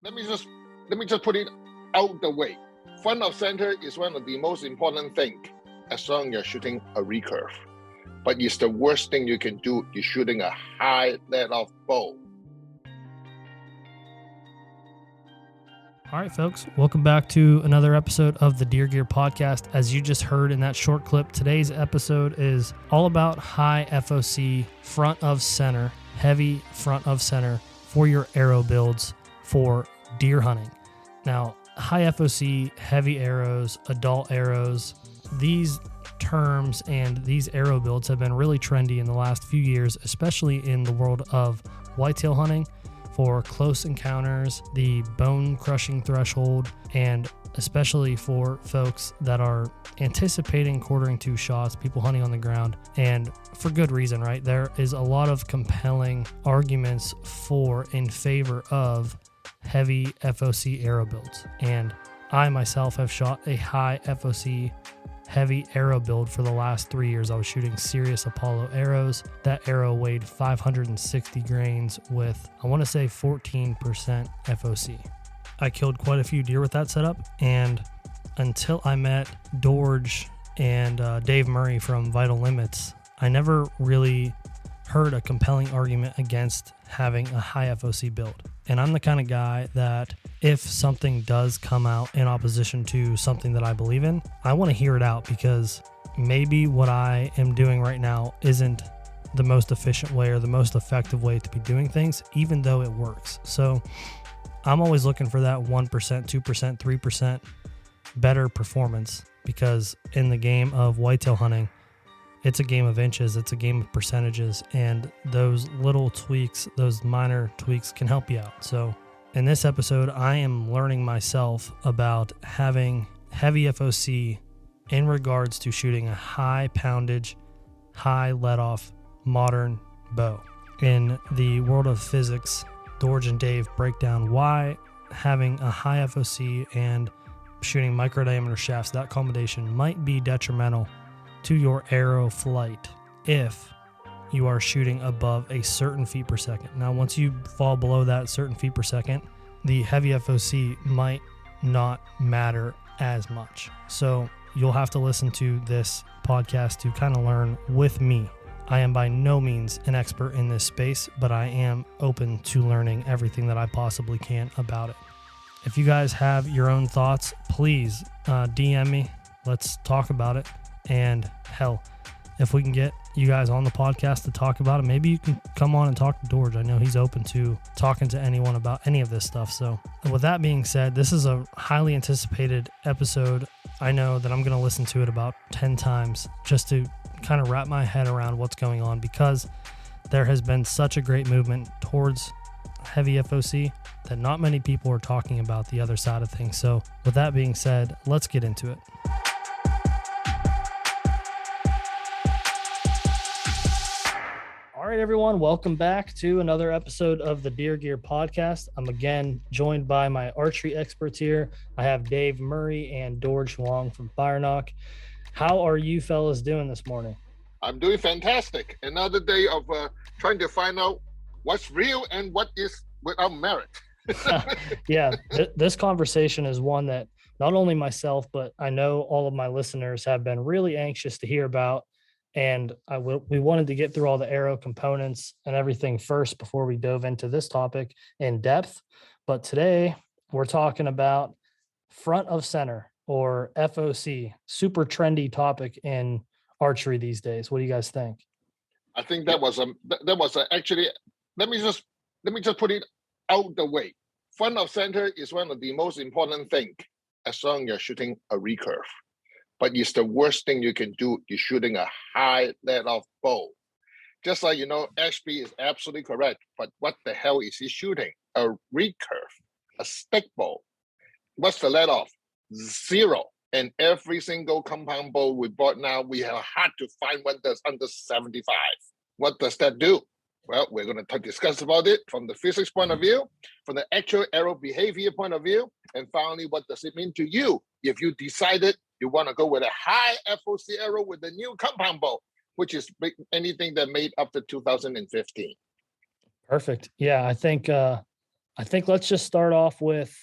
let me just put it out the way. Front of center is one of the most important thing as long as you're shooting a recurve. But it's the worst thing you can do is shooting a high let-off bow. All right, folks, welcome back to another episode of the Deer Gear Podcast. As you just heard in that short clip, today's episode is all about high FOC front of center, heavy front of center for your arrow builds for deer hunting. Now, high FOC, heavy arrows, adult arrows, these terms and these arrow builds have been really trendy in the last few years, especially in the world of whitetail hunting, for close encounters, the bone crushing threshold, and especially for folks that are anticipating quartering 2 shots, people hunting on the ground, and for good reason, right? There is a lot of compelling arguments for in favor of heavy FOC arrow builds. And I myself have shot a high FOC heavy arrow build for the last 3 years. I was shooting Sirius Apollo arrows. That arrow weighed 560 grains with, I want to say, 14% FOC. I killed quite a few deer with that setup, and until I met Dorge and Dave Murray from Vital Limits, I never really heard a compelling argument against having a high FOC build. And I'm the kind of guy that if something does come out in opposition to something that I believe in, I want to hear it out, because maybe what I am doing right now isn't the most efficient way or the most effective way to be doing things, even though it works. So I'm always looking for that 1%, 2%, 3% better performance, because in the game of whitetail hunting, it's a game of inches, it's a game of percentages, and those little tweaks, those minor tweaks can help you out. So in this episode, I am learning myself about having heavy FOC in regards to shooting a high poundage, high let-off, modern bow. In the world of physics, Dorge and Dave break down why having a high FOC and shooting micro diameter shafts, that combination might be detrimental to your arrow flight if you are shooting above a certain feet per second. Now, once you fall below that certain feet per second, the heavy FOC might not matter as much. So you'll have to listen to this podcast to kind of learn with me. I am by no means an expert in this space, but I am open to learning everything that I possibly can about it. If you guys have your own thoughts, please DM me. Let's talk about it. And hell, if we can get you guys on the podcast to talk about it, maybe you can come on and talk to Dorge. I know he's open to talking to anyone about any of this stuff. So with that being said, this is a highly anticipated episode. I know that I'm going to listen to it about 10 times just to kind of wrap my head around what's going on, because there has been such a great movement towards heavy FOC that not many people are talking about the other side of things. So with that being said, let's get into it. All right, everyone, welcome back to another episode of the Deer Gear Podcast. I'm again joined by my archery experts here. I have Dave Murray and Dorge Huang from Firenock. How are you fellas doing this morning? I'm doing fantastic. Another day of trying to find out what's real and what is without merit. Yeah, this conversation is one that not only myself, but I know all of my listeners have been really anxious to hear about. And we wanted to get through all the arrow components and everything first before we dove into this topic in depth. But today we're talking about front of center, or FOC, super trendy topic in archery these days. What do you guys think? I think that was actually, let me just put it out the way. Front of center is one of the most important thing as long as you're shooting a recurve. But it's the worst thing you can do is shooting a high let-off bow. Just like, Ashby is absolutely correct, but what the hell is he shooting? A recurve, a stick bow. What's the let-off? 0. And every single compound bow we bought now, we have had to find one that's under 75. What does that do? Well, we're going to discuss about it from the physics point of view, from the actual arrow behavior point of view, and finally, what does it mean to you if you decided you want to go with a high FOC arrow with a new compound bow, which is anything that made up to 2015. Perfect. Yeah, I think I think let's just start off with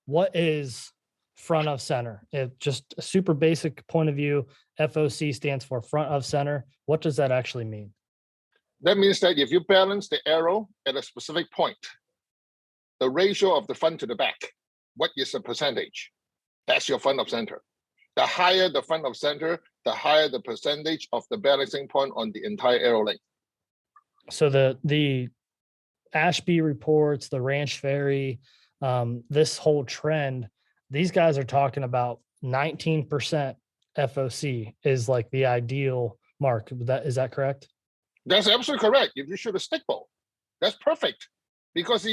what is front of center. Just a super basic point of view. FOC stands for front of center. What does that actually mean? That means that if you balance the arrow at a specific point, the ratio of the front to the back, what is the percentage? That's your front of center. The higher the front of center, the higher the percentage of the balancing point on the entire arrow length. So the Ashby reports, the Ranch Fairy, this whole trend, these guys are talking about 19% FOC is like the ideal mark. Is that correct? That's absolutely correct. If you shoot a stick bow, that's perfect, because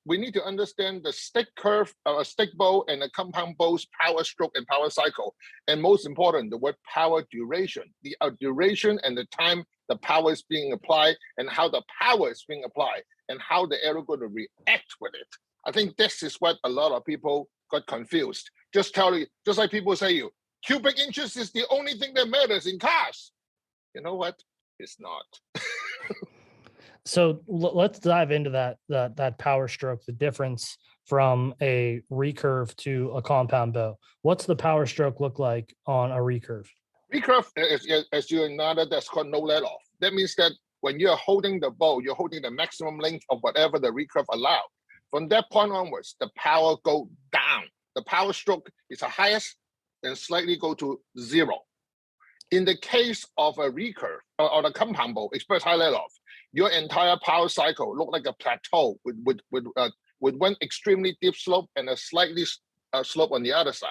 we need to understand the stick curve of a stick bow and a compound bow's power stroke and power cycle. And most important, the word power duration, the duration and the time the power is being applied and how the power is being applied and how the arrow going to react with it. I think this is what a lot of people got confused. Just like people say you, cubic inches is the only thing that matters in cars. You know what? It's not. So let's dive into that power stroke, the difference from a recurve to a compound bow. What's the power stroke look like on a recurve? Recurve, as you noted, that's called no let off. That means that when you're holding the bow, you're holding the maximum length of whatever the recurve allowed. From that point onwards, the power go down. The power stroke is the highest, then slightly go to zero. In the case of a recurve or a compound bow, express high let off, your entire power cycle look like a plateau with one extremely deep slope and a slightly slope on the other side.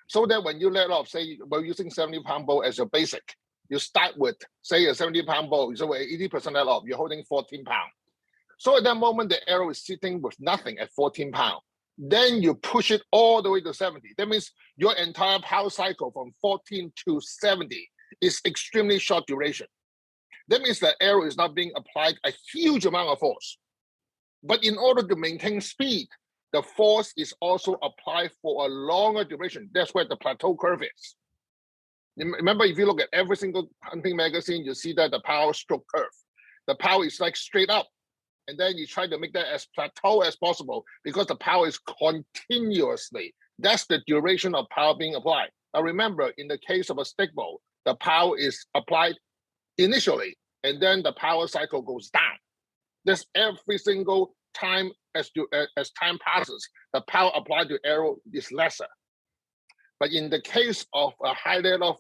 So that when you let off, say we're using 70-pound bow as your basic, you start with, say, a 70-pound bow, so 80% let off, you're holding 14 pounds. So at that moment, the arrow is sitting with nothing at 14 pounds. Then you push it all the way to 70. That means your entire power cycle from 14 to 70 is extremely short duration. That means the arrow is not being applied a huge amount of force. But in order to maintain speed, the force is also applied for a longer duration. That's where the plateau curve is. Remember, if you look at every single hunting magazine, you see that the power stroke curve. The power is like straight up. And then you try to make that as plateau as possible because the power is continuously. That's the duration of power being applied. Now remember, in the case of a stick bow, the power is applied initially, and then the power cycle goes down. This every single time as time passes, the power applied to arrow is lesser. But in the case of a high let off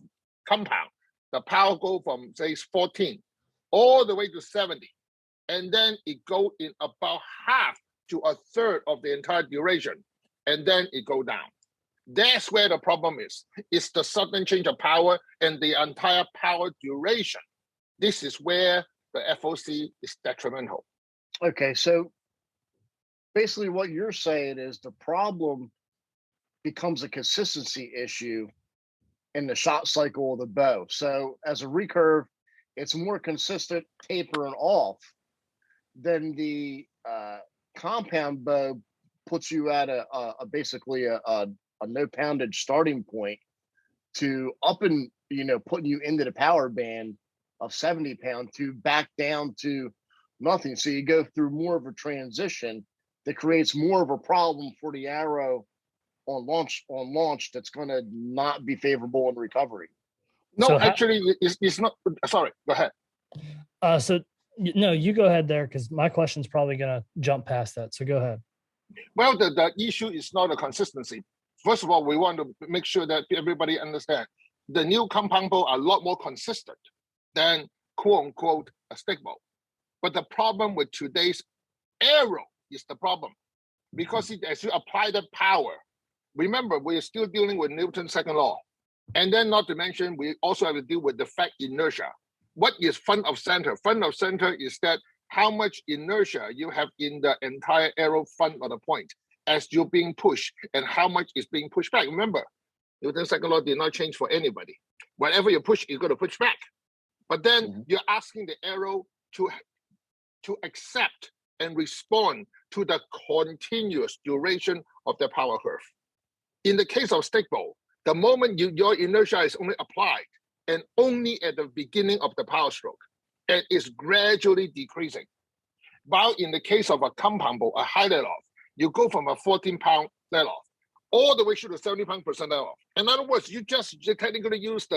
compound, the power go from say 14 all the way to 70, and then it go in about half to a third of the entire duration, and then it go down. That's where the problem is. It's the sudden change of power and the entire power duration. This is where the FOC is detrimental. Okay, so basically what you're saying is the problem becomes a consistency issue in the shot cycle of the bow. So as a recurve, it's more consistent tapering off than the compound bow puts you at basically a no poundage starting point to up and putting you into the power band of 70 pound to back down to nothing. So you go through more of a transition that creates more of a problem for the arrow on launch that's going to not be favorable in recovery. No, so actually, it's not. Sorry, go ahead. No, you go ahead there because my question's probably going to jump past that. So go ahead. Well, the issue is not a consistency. First of all, we want to make sure that everybody understands the new compound bow are a lot more consistent than quote unquote a stick bow. But the problem with today's arrow is the problem because as you apply the power, remember we're still dealing with Newton's second law. And then not to mention, we also have to deal with the fact inertia. What is front of center? Front of center is that how much inertia you have in the entire arrow front of the point as you're being pushed and how much is being pushed back. Remember, Newton's second law did not change for anybody. Whatever you push, you're going to push back. But then you're asking the arrow to accept and respond to the continuous duration of the power curve. In the case of stick bow, the moment your inertia is only applied and only at the beginning of the power stroke, and is gradually decreasing. While in the case of a compound bow, a high let off, you go from a 14-pound let off all the way to the 70-pound percent let off. In other words, you technically use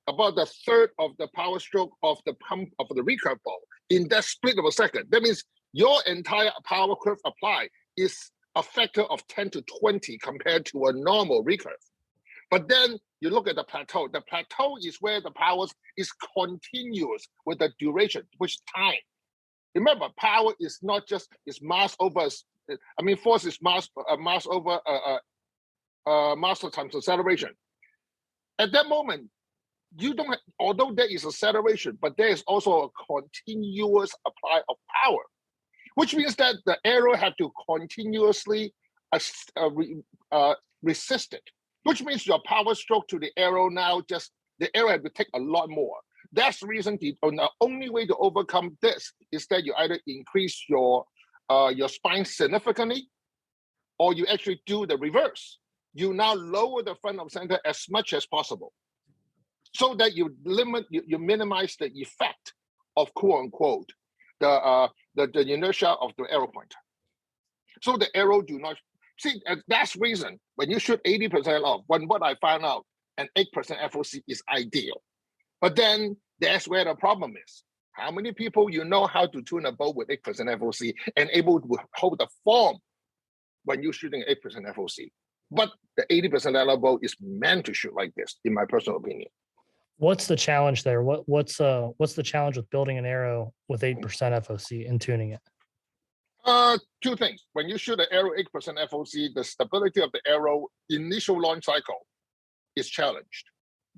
about the third of the power stroke of the pump of the recurve ball in that split of a second. That means your entire power curve applied is a factor of 10 to 20 compared to a normal recurve. But then you look at the plateau. The plateau is where the power is continuous with the duration, which time. Remember, power is not just mass over. Force is mass over mass times acceleration. At that moment, you don't have, although there is acceleration, but there is also a continuous apply of power, which means that the arrow have to continuously resist it, which means your power stroke to the arrow now the arrow have to take a lot more. That's the reason the only way to overcome this is that you either increase your spine significantly, or you actually do the reverse. You now lower the front of center as much as possible, so that you minimize the effect of quote unquote the inertia of the arrow pointer. So the arrow do not see. That's the reason when you shoot 80% off. What I found out, an 8% FOC is ideal. But then that's where the problem is. How many people you know how to tune a bow with 8% FOC and able to hold the form when you're shooting 8% FOC? But the 80% level bow is meant to shoot like this, in my personal opinion. What's the challenge there? What's the challenge with building an arrow with 8% FOC and tuning it? Two things. When you shoot an arrow 8% FOC, the stability of the arrow initial launch cycle is challenged,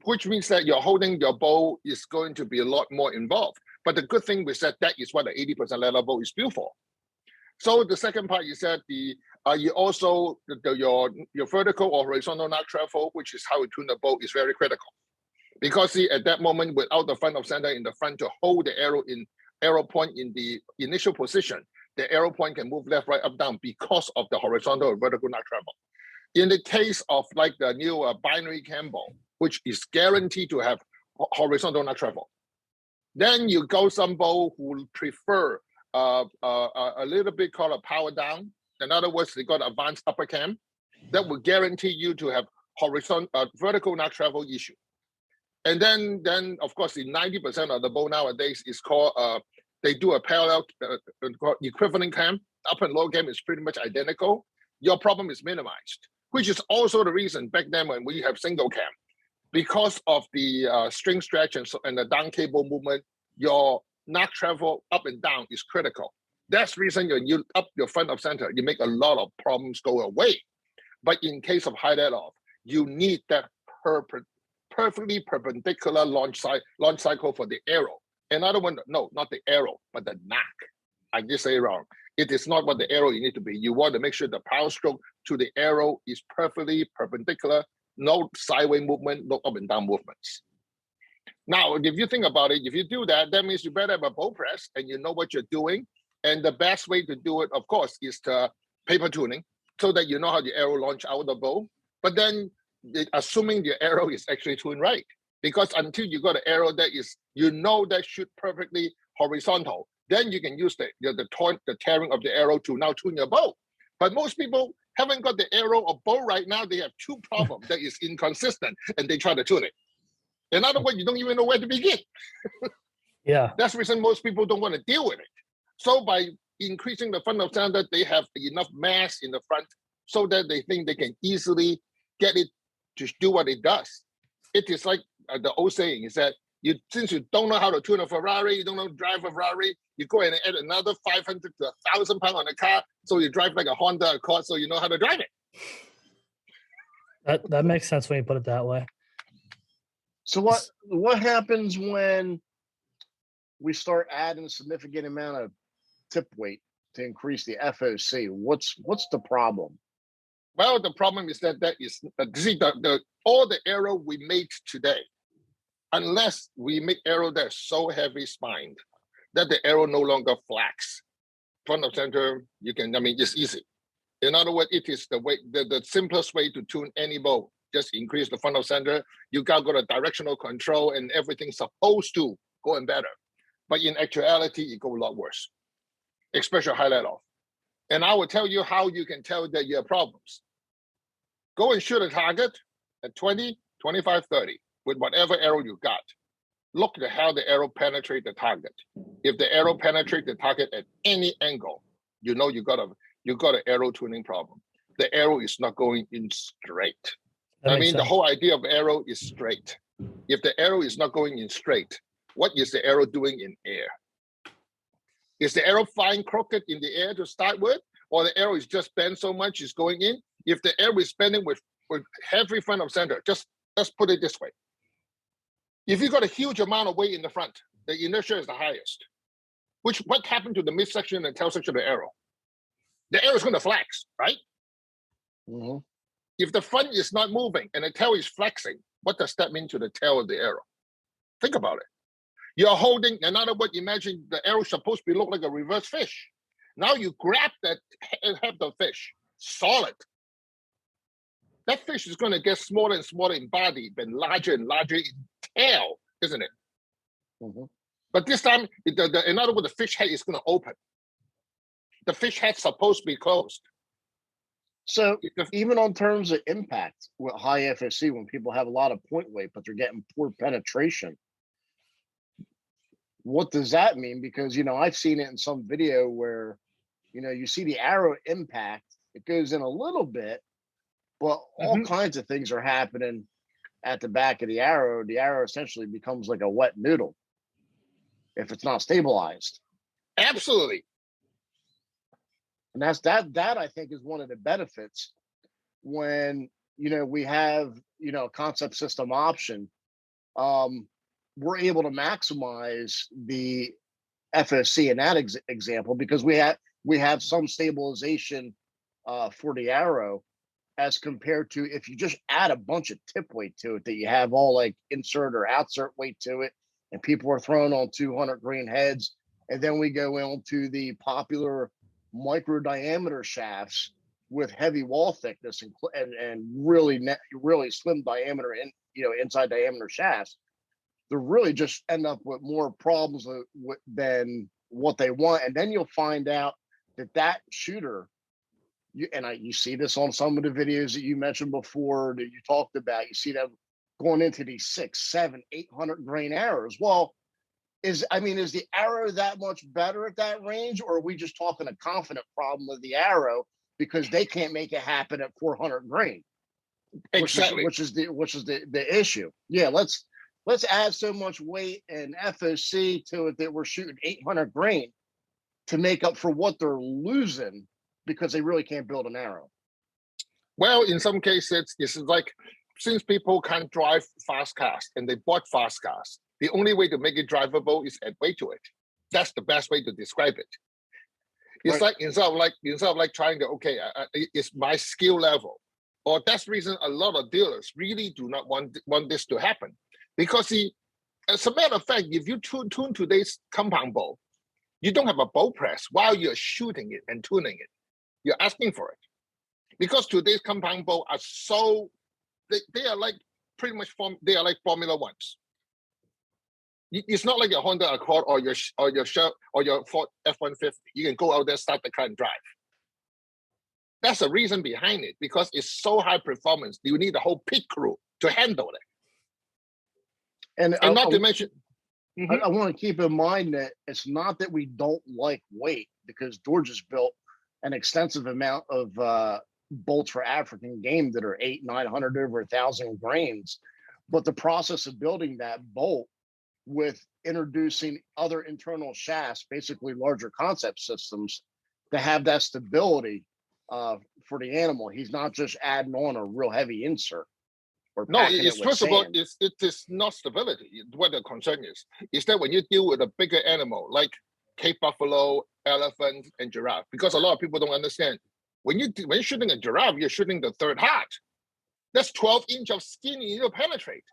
which means that you're holding your bow is going to be a lot more involved. But the good thing is that is what the 80% level bow is built for. So the second part is that you also your vertical or horizontal knock travel, which is how you tune the bow, is very critical. Because see, at that moment, without the front of center in the front to hold the arrow point in the initial position, the arrow point can move left, right, up, down because of the horizontal or vertical knock travel. In the case of like the new binary cam ball, which is guaranteed to have horizontal knock travel, then you go some bow who prefer a little bit called a power down. In other words, they got advanced upper cam that will guarantee you to have vertical knock travel issue. And then of course, the 90% of the bow nowadays is called, they do a parallel equivalent cam. Up and low cam is pretty much identical. Your problem is minimized, which is also the reason back then when we have single cam, because of the string stretch and the down cable movement, your knock travel up and down is critical. That's the reason when you up your front of center, you make a lot of problems go away. But in case of high let off, you need that perfectly perpendicular launch cycle for the arrow. Another one, no, not the arrow, but the knock. I just say wrong. It is not what the arrow you need to be. You want to make sure the power stroke to the arrow is perfectly perpendicular, no sideways movement, no up and down movements. Now, if you think about it, if you do that, that means you better have a bow press and you know what you're doing. And the best way to do it, of course, is to paper tuning so that you know how the arrow launch out of the bow. But then assuming the arrow is actually tuned right, because until you got an arrow that is, that shoot perfectly horizontal, then you can use the tearing of the arrow to now tune your bow. But most people haven't got the arrow or bow right now. They have two problems that is inconsistent, and they try to tune it. In other words, you don't even know where to begin. Yeah, that's the reason most people don't want to deal with it. So by increasing the front of center, they have enough mass in the front so that they think they can easily get it to do what it does. It is like the old saying is that since you don't know how to tune a Ferrari, you don't know how to drive a Ferrari, you go and add another 500 to 1,000 pounds on the car, so you drive like a Honda Accord, so you know how to drive it. That makes sense when you put it that way. So what happens when we start adding a significant amount of tip weight to increase the FOC? What's the problem? Well, the problem is that is all the arrow we make today, unless we make arrow that's so heavy spined that the arrow no longer flax. Front of center, it's easy. In other words, it is the simplest way to tune any bow. Just increase the front of center. You got a directional control and everything's supposed to go better. But in actuality, it goes a lot worse, especially high let off. And I will tell you how you can tell that you have problems. Go and shoot a target at 20, 25, 30 with whatever arrow you got. Look at how the arrow penetrate the target. If the arrow penetrate the target at any angle, you know you got an arrow tuning problem. The arrow is not going in straight. I mean, the whole idea of arrow is straight. If the arrow is not going in straight, what is the arrow doing in air? Is the arrow flying crooked in the air to start with? Or the arrow is just bent so much it's going in? If the arrow is bending with heavy front of center, let's put it this way. If you got a huge amount of weight in the front, the inertia is the highest. What happened to the midsection and tail section of the arrow? The arrow is going to flex, right? Mm-hmm. If the front is not moving and the tail is flexing, what does that mean to the tail of the arrow? Think about it. You're holding, in other words, imagine the arrow is supposed to look like a reverse fish. Now you grab that head of the fish, solid. That fish is going to get smaller and smaller in body, but larger and larger in tail, isn't it? Mm-hmm. But this time, in other words, the fish head is going to open. The fish head's supposed to be closed. So even on terms of impact with high FOC, when people have a lot of point weight, but they're getting poor penetration, what does that mean? Because, I've seen it in some video where, you see the arrow impact, it goes in a little bit, but all kinds of things are happening at the back of the arrow. The arrow essentially becomes like a wet noodle if it's not stabilized. Absolutely. And that I think is one of the benefits when, we have, a concept system option. We're able to maximize the FOC in that example because we have some stabilization for the arrow as compared to if you just add a bunch of tip weight to it that you have all like insert or outsert weight to it, and people are throwing on 200 grain heads, and then we go into the popular micro diameter shafts with heavy wall thickness and really slim diameter inside diameter shafts. They really just end up with more problems than what they want. And then you'll find out that shooter, you see this on some of the videos that you mentioned before that you talked about, you see them going into these 600, 700, 800 grain arrows. Well, is the arrow that much better at that range, or are we just talking a confident problem with the arrow because they can't make it happen at 400 grain? Exactly. Which is the issue. Yeah, let's add so much weight and FOC to it that we're shooting 800 grain to make up for what they're losing because they really can't build an arrow. Well, in some cases, it's like since people can't drive fast cars and they bought fast cars, the only way to make it drivable is add weight to it. That's the best way to describe it. It's right. Like instead of like trying to it's my skill level, or that's the reason a lot of dealers really do not want this to happen. Because as a matter of fact, if you tune today's compound bow, you don't have a bow press while you're shooting it and tuning it. You're asking for it. Because today's compound bow are they are like pretty much they are like Formula Ones. It's not like your Honda Accord or your Ford F-150. You can go out there, start the car and drive. That's the reason behind it, because it's so high performance. You need a whole pit crew to handle it. And not to mention, I want to keep in mind that it's not that we don't like weight, because Dorge has built an extensive amount of bolts for African game that are 800, 900 over 1,000 grains. But the process of building that bolt with introducing other internal shafts, basically larger concept systems, to have that stability for the animal. He's not just adding on a real heavy insert. No, it's first of all, it is not stability. What the concern is that when you deal with a bigger animal like Cape buffalo, elephant, and giraffe, because a lot of people don't understand, when you're shooting a giraffe, you're shooting the third heart. That's 12 inches of skin you need to penetrate.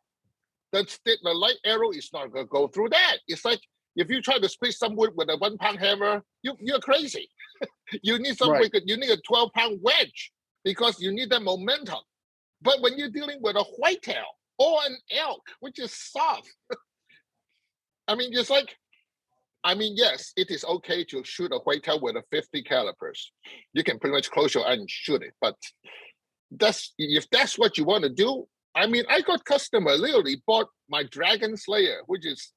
The light arrow is not going to go through that. It's like if you try to split some wood with a 1 pound hammer, you're crazy. You need you need a 12-pound wedge because you need that momentum. But when you're dealing with a whitetail or an elk, which is soft, I mean, it's like, I mean, yes, it is okay to shoot a whitetail with a 50 calibers. You can pretty much close your eye and shoot it. But if that's what you want to do, I mean, I got customer literally bought my Dragon Slayer, which is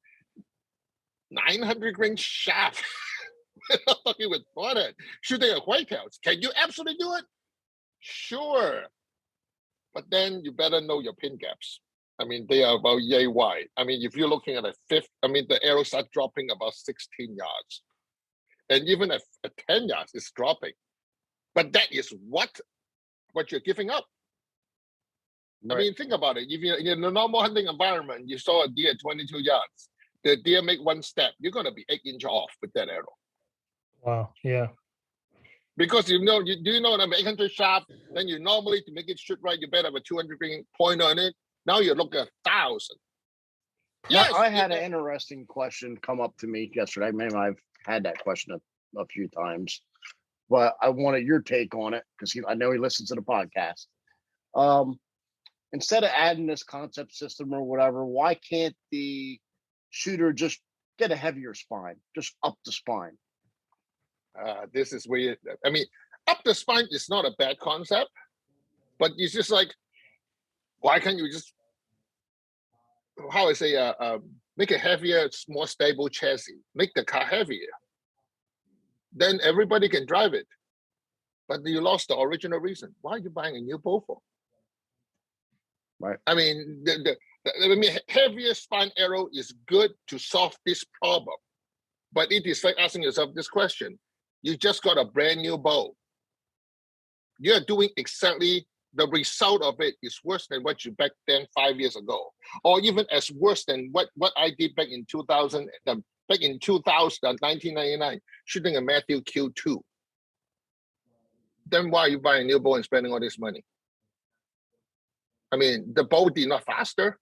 900 grain shaft. Fucking with fun shooting at whitetails. Can you absolutely do it? Sure. But then you better know your pin gaps. I mean, they are about yay wide. I mean, if you're looking at a fifth, I mean, the arrow start dropping about 16 yards. And even at 10 yards, it's dropping. But that is what you're giving up. Right. I mean, think about it. If you're in a normal hunting environment, you saw a deer at 22 yards. The deer make one step, you're going to be 8 inches off with that arrow. Wow, yeah. Because do you know an 800 shaft, then you normally, to make it shoot right, you better have a 200 grain point on it. Now you look at 1,000. Yes, I had an interesting question come up to me yesterday. Maybe I've had that question a few times, but I wanted your take on it because I know he listens to the podcast. Instead of adding this concept system or whatever, why can't the shooter just get a heavier spine, just up the spine? This is where I mean, up the spine is not a bad concept, but it's just like, why can't you just, how I say, make a heavier, more stable chassis, make the car heavier. Then everybody can drive it. But you lost the original reason. Why are you buying a new bow for? Right. I mean, heavier spine arrow is good to solve this problem. But it is like asking yourself this question. You just got a brand new bow. You're doing exactly, the result of it is worse than what you back then 5 years ago, or even as worse than what I did back in 1999, shooting a Matthew Q2. Then why are you buying a new bow and spending all this money? I mean, the bow did not faster.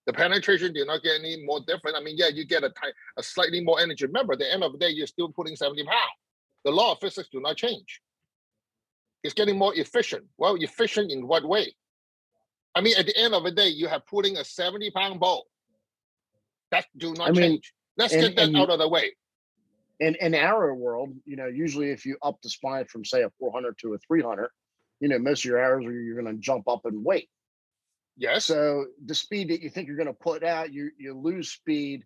The penetration did not get any more different. I mean, yeah, you get a slightly more energy. Remember, at the end of the day, you're still putting 70 pounds. The law of physics do not change. It's getting more efficient. Well, efficient in what way? I mean, at the end of the day, you have putting a 70-pound bow. That do not change. Let's get that out of the way. In arrow world, usually if you up the spine from, say, a 400 to a 300, most of your arrows you're going to jump up and weight. Yes. So the speed that you think you're going to put out, you lose speed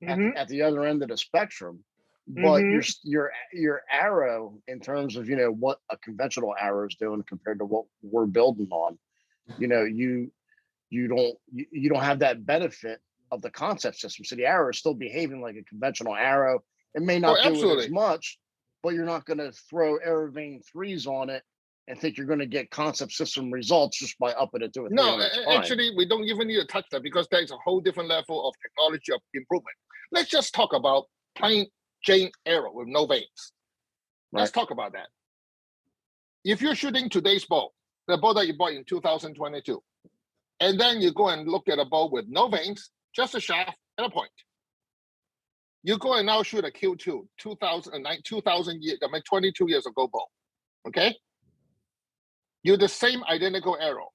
at the other end of the spectrum. But your arrow, in terms of what a conventional arrow is doing compared to what we're building on, you don't have that benefit of the concept system. So the arrow is still behaving like a conventional arrow. It may not do it as much, but you're not going to throw AeroVane 3s on it and think you're going to get concept system results just by upping it to a 300. No, actually, we don't even need to touch that because there's a whole different level of technology of improvement. Let's just talk about plain Jane arrow with no vanes. Let's talk about that. If you're shooting today's bow, the bow that you bought in 2022, and then you go and look at a bow with no vanes, just a shaft and a point. You go and now shoot a Q2, 22 years ago bow, okay? You're the same identical arrow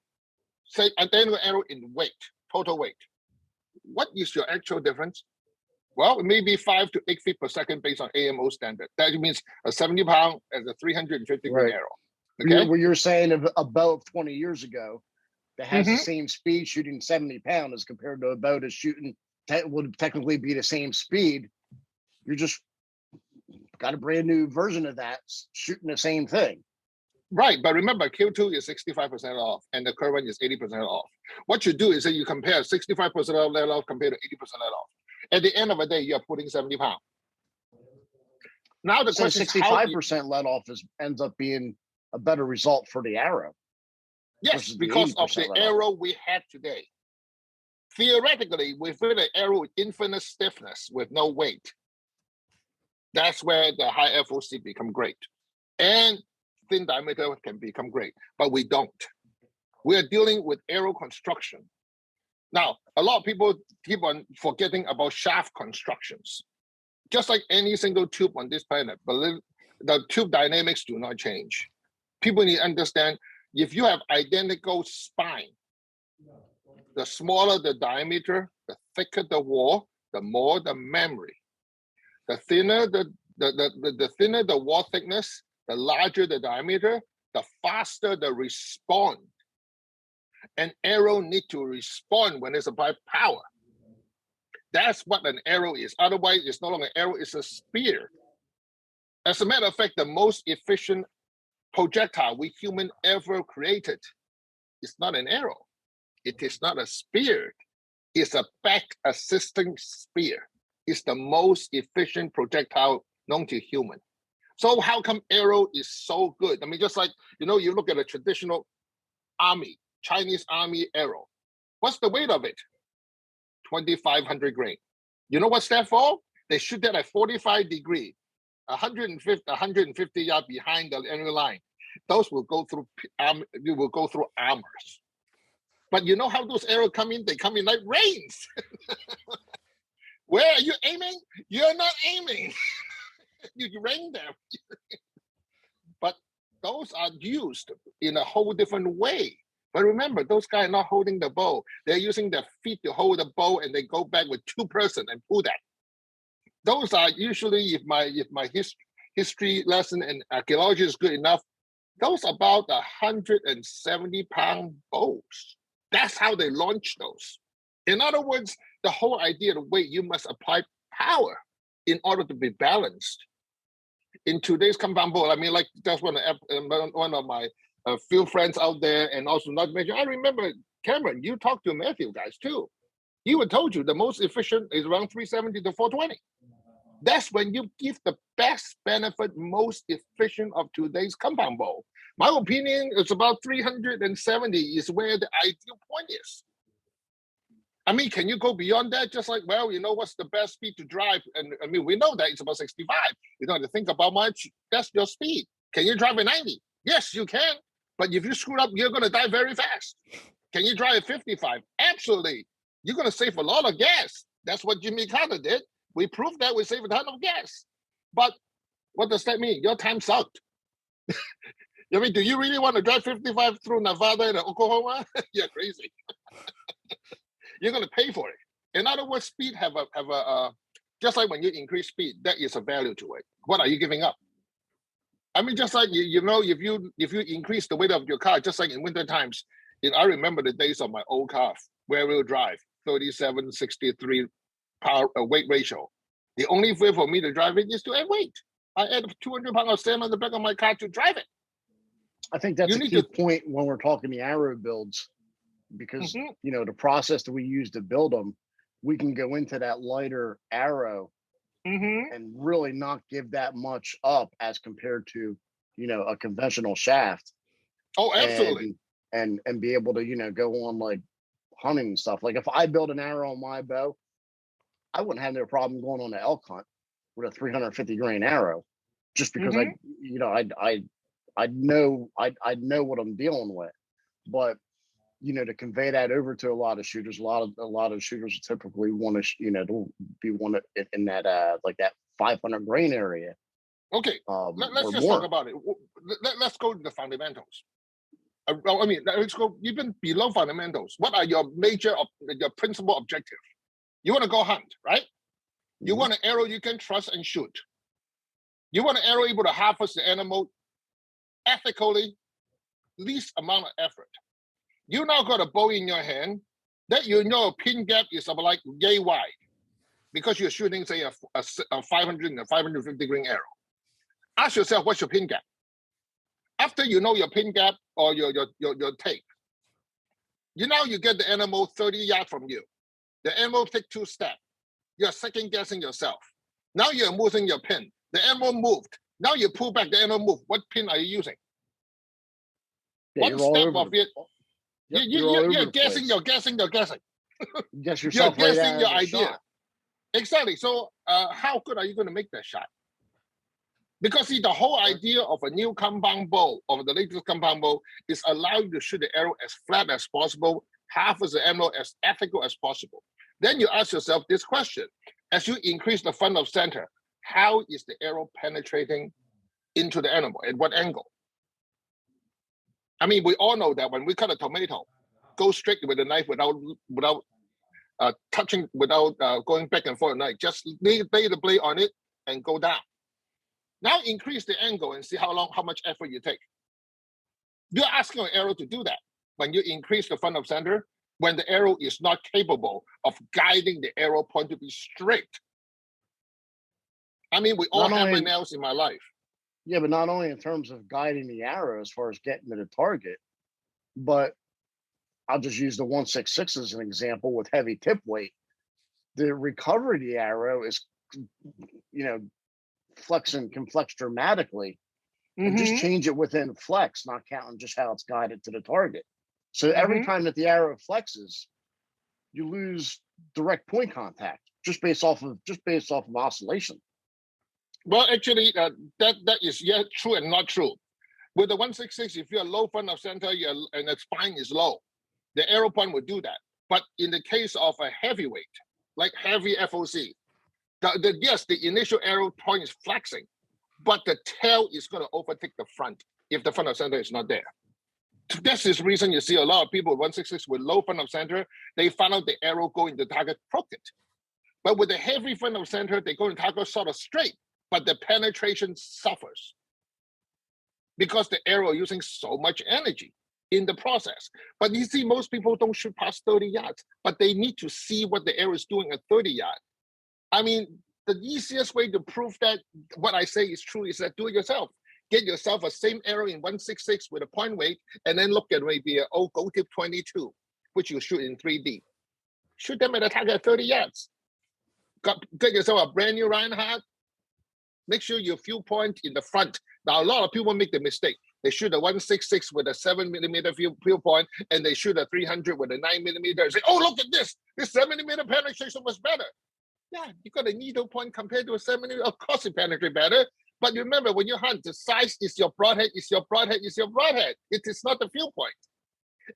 in weight, total weight. What is your actual difference? Well, it may be 5 to 8 feet per second based on AMO standard. That means a 70-pound as a 350 grain arrow. Okay? What you're saying of a bow of 20 years ago that has the same speed shooting 70 pounds as compared to a bow that's shooting would technically be the same speed. You're just got a brand new version of that shooting the same thing. Right, but remember, Q2 is 65% off, and the current one is 80% off. What you do is that you compare 65% off let off compared to 80% let off. At the end of the day, you're putting 70 pounds. Now the question is 65% let off ends up being a better result for the arrow. Yes, because of the arrow we have today. Theoretically, within an arrow with infinite stiffness with no weight, that's where the high FOC become great. And thin diameter can become great, but we don't. We are dealing with arrow construction. Now, a lot of people keep on forgetting about shaft constructions. Just like any single tube on this planet, but the tube dynamics do not change. People need to understand, if you have identical spine, the smaller the diameter, the thicker the wall, the more the memory. The thinner the thinner the wall thickness, the larger the diameter, the faster the response. An arrow needs to respond when it's applied power. That's what an arrow is. Otherwise, it's no longer an arrow, it's a spear. As a matter of fact, the most efficient projectile we human ever created is not an arrow. It is not a spear. It's a back assisting spear. It's the most efficient projectile known to human. So how come arrow is so good? I mean, just like, you look at a traditional army, Chinese army arrow. What's the weight of it? 2,500 grain. You know what's that for? They shoot that at 45 degree, 150 yards behind the enemy line. Those will go through armors. But you know how those arrows come in? They come in like rains. Where are you aiming? You're not aiming. You rain them. But those are used in a whole different way. But remember, those guys are not holding the bow. They're using their feet to hold the bow, and they go back with two person and pull that. Those are usually, if my history lesson and archaeology is good enough, those are about 170-pound bows. That's how they launch those. In other words, the whole idea of the weight, you must apply power in order to be balanced. In today's compound bow, I mean, like that's one of my few friends out there, and also not mention. I remember Cameron. You talked to Matthew guys too. He would told you the most efficient is around 370 to 420. That's when you give the best benefit, most efficient of today's compound bow. My opinion is about 370 is where the ideal point is. I mean, can you go beyond that? Just like, well, what's the best speed to drive? And I mean, we know that it's about 65. You don't have to think about much. That's your speed. Can you drive at 90? Yes, you can. But if you screw up, you're going to die very fast. Can you drive at 55? Absolutely. You're going to save a lot of gas. That's what Jimmy Carter did. We proved that we save a ton of gas. But what does that mean? Your time sucked. I mean, do you really want to drive 55 through Nevada and Oklahoma? You're crazy. You're going to pay for it. In other words, speed have a just like when you increase speed, that is a value to it. What are you giving up? I mean, just like if you increase the weight of your car, just like in winter times, I remember the days of my old car, rear-wheel drive, 37-63 power weight ratio. The only way for me to drive it is to add weight. I add 200 pounds of sand on the back of my car to drive it. I think that's a key point when we're talking the arrow builds, because the process that we use to build them, we can go into that lighter arrow and really not give that much up as compared to a conventional shaft. Oh, absolutely. And be able to go on like hunting and stuff. Like if I build an arrow on my bow, I wouldn't have no problem going on an elk hunt with a 350 grain arrow, just because I know what I'm dealing with. But to convey that over to a lot of shooters, a lot of shooters typically want to be one in that like that 500 grain area. Okay, let's just talk about it. Let's go to the fundamentals. I mean, let's go even below fundamentals. What are your principal objective? You want to go hunt, right? You want an arrow you can trust and shoot. You want an arrow able to harvest the animal ethically, least amount of effort. You now got a bow in your hand that a pin gap is about like yay wide, because you're shooting, say, a 500 and a 550 grain arrow. Ask yourself, what's your pin gap? After you know your pin gap or your take, you get the animal 30 yards from you. The animal take 2 steps. You're second guessing yourself. Now you're moving your pin. The animal moved. Now you pull back, the animal moved. What pin are you using? One step of it. You're guessing, you're guessing. Guess yourself. You're guessing your idea. Shot. Exactly. So how good are you going to make that shot? Because see, the whole idea of a new compound bow, of the latest compound bow, is allow you to shoot the arrow as flat as possible, harvest the animal as ethical as possible. Then you ask yourself this question: as you increase the front of center, how is the arrow penetrating into the animal? At what angle? I mean, we all know that when we cut a tomato, go straight with a knife without touching, without going back and forth. Just lay the blade on it. and go down. Now increase the angle and see how much effort you take. You're asking an arrow to do that when you increase the front of center, when the arrow is not capable of guiding the arrow point to be straight. I mean, we all hammer nails in my life. Yeah, but not only in terms of guiding the arrow as far as getting to the target, but I'll just use the 166 as an example with heavy tip weight. The recovery of the arrow is, can flex dramatically. And just change it within flex, not counting just how it's guided to the target. So every time that the arrow flexes, you lose direct point contact just based off of oscillation. Well, actually, that is true and not true. With the 166, if you're low front of center and the spine is low, the arrow point will do that. But in the case of a heavyweight, like heavy FOC, the initial arrow point is flexing, but the tail is going to overtake the front if the front of center is not there. That's the reason you see a lot of people with 166 with low front of center, they find out the arrow going to target crooked. But with the heavy front of center, they go to target sort of straight, but the penetration suffers because the arrow is using so much energy in the process. But you see, most people don't shoot past 30 yards, but they need to see what the arrow is doing at 30 yards. I mean, the easiest way to prove that what I say is true is that do it yourself. Get yourself a same arrow in 166 with a point weight, and then look at maybe an old gold tip 22, which you shoot in 3D. Shoot them at a target at 30 yards. Get yourself a brand new Reinhardt. Make sure your field point in the front. Now, a lot of people make the mistake. They shoot a 166 with a 7mm field point, and they shoot a 300 with a 9mm. And say, oh, look at this. This 7mm penetration was better. Yeah, you got a needle point compared to a 7mm. Of course, it penetrates better. But remember, when you hunt, the size is your broadhead, is your broadhead, is your broadhead. It is not the field point.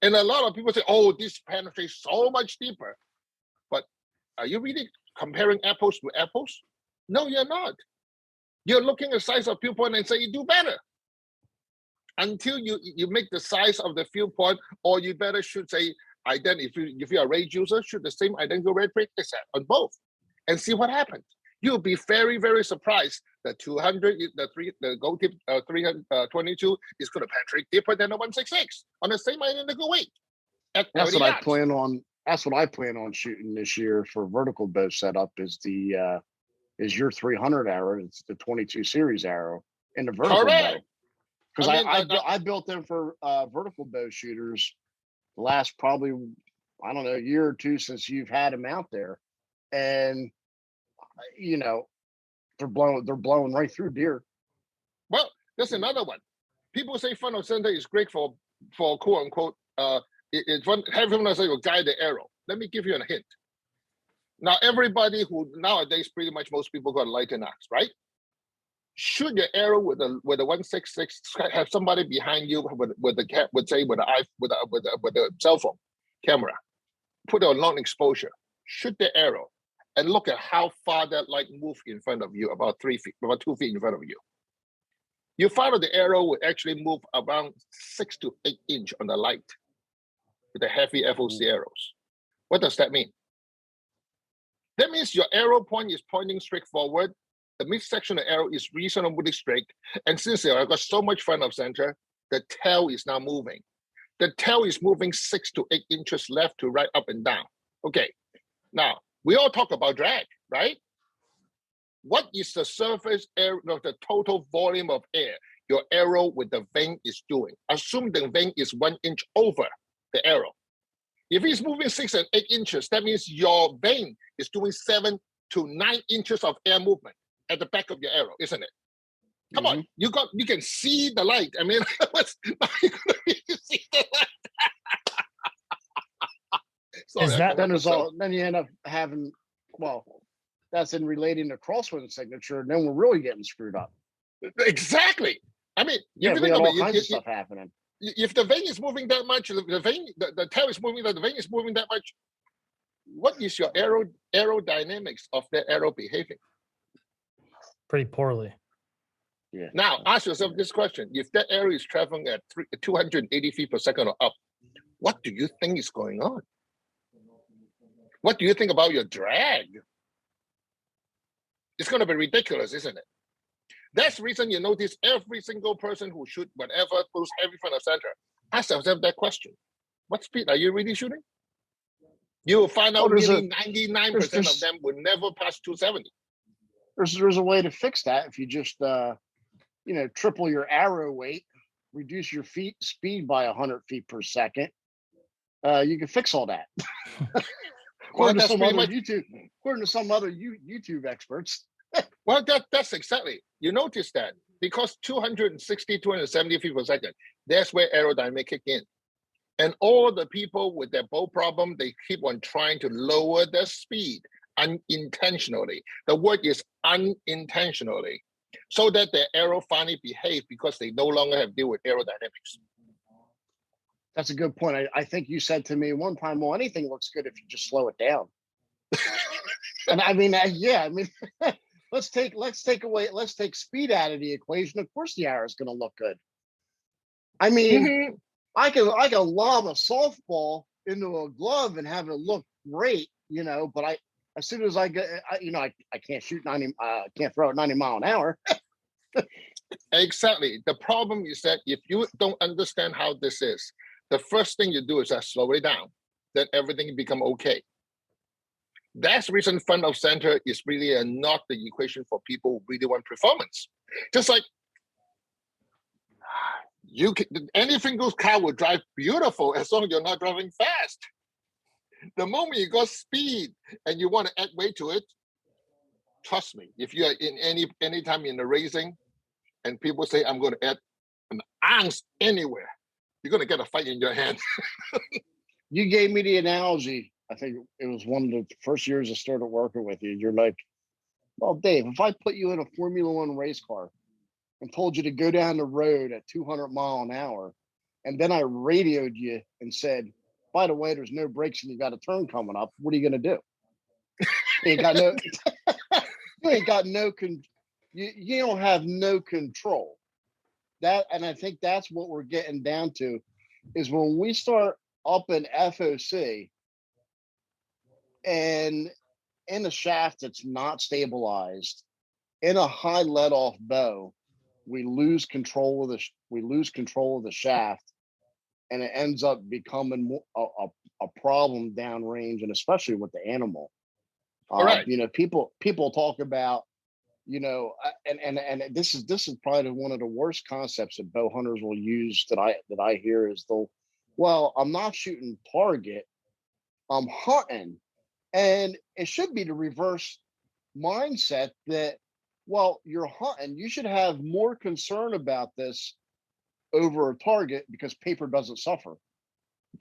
And a lot of people say, oh, this penetrates so much deeper. But are you really comparing apples to apples? No, you're not. You're looking at the size of field point and say you do better. Until you make the size of the field point, or you better should say, if you're a range user, shoot the same identical red practice set on both and see what happens. You'll be very, very surprised that 200, the gold tip 322 is going to penetrate deeper than the 166 on the same identical weight. That's what I plan on. That's what I plan on shooting this year for vertical bow setup. Is your 300 arrow? It's the 22 series arrow in the vertical bow. Because I built them for vertical bow shooters the last probably, I don't know, a year or two since you've had them out there, and they're blowing right through deer. Well, there's another one. People say front of center is great for quote unquote having us will guide the arrow. Let me give you a hint. Now, everybody who nowadays pretty much most people got lighten axe, right? Shoot your arrow with a 166. Have somebody behind you with a cell phone camera. Put it on long exposure. Shoot the arrow, and look at how far that light moves in front of you. About 2 feet in front of you. You find that the arrow will actually move around 6 to 8 inches on the light with the heavy FOC arrows. What does that mean? That means your arrow point is pointing straight forward. The midsection of the arrow is reasonably straight. And since I've got so much front of center, the tail is now moving. The tail is moving 6 to 8 inches left to right, up and down. Okay. Now, we all talk about drag, right? What is the surface area of the total volume of air your arrow with the vane is doing? Assume the vane is 1 inch over the arrow. If it's moving 6 and 8 inches, that means your vane is doing 7 to 9 inches of air movement at the back of your arrow, isn't it? Come on, you can see the light. I mean, you can see the light. Then you end up having, well, that's in relating to crosswind signature, and then we're really getting screwed up. Exactly. I mean, we got all kinds of stuff happening. If the vane is moving that much, the tail is moving, the vane is moving that much, what is your aerodynamics of the arrow behaving? Pretty poorly. Yeah. Now, ask yourself this question. If that arrow is traveling at 280 feet per second or up, what do you think is going on? What do you think about your drag? It's going to be ridiculous, isn't it? That's the reason you notice every single person who shoot whatever goes heavy front of center ask themselves that question. What speed are you really shooting? You will find out really 99% of them would never pass 270. There's a way to fix that if you just triple your arrow weight, reduce your speed by 100 feet per second. You can fix all that. According to some other YouTube experts. Well, that's exactly. You notice that because 260, 270 feet per second, that's where aerodynamics kick in. And all the people with their bow problem, they keep on trying to lower their speed unintentionally. The word is unintentionally, so that their arrow finally behave because they no longer have to deal with aerodynamics. That's a good point. I think you said to me one time, well, anything looks good if you just slow it down. And I mean, let's take speed out of the equation. Of course the arrow is going to look good. I mean, I can lob a softball into a glove and have it look great, but as soon as I get, I can't shoot 90, can't throw it 90 mile an hour. Exactly. The problem is that if you don't understand how this is, the first thing you do is just slow it down. Then everything become okay. That's the reason front of center is really not the equation for people who really want performance. Just like any single car will drive beautiful as long as you're not driving fast. The moment you got speed and you want to add weight to it, trust me, if you are in any time in the racing and people say, I'm going to add an ounce anywhere, you're going to get a fight in your hand. You gave me the analogy. I think it was one of the first years I started working with you. You're like, well, Dave, if I put you in a Formula One race car and told you to go down the road at 200 mile an hour, and then I radioed you and said, by the way, there's no brakes and you got a turn coming up, what are you going to do? You don't have no control. And I think that's what we're getting down to is when we start up in FOC and in a shaft that's not stabilized, in a high let-off bow, we lose control of the shaft, and it ends up becoming a problem downrange, and especially with the animal. All right. People talk about, and this is probably one of the worst concepts that bow hunters will use that I hear is I'm not shooting target, I'm hunting. And it should be the reverse mindset that, well, you're hunting, you should have more concern about this over a target because paper doesn't suffer.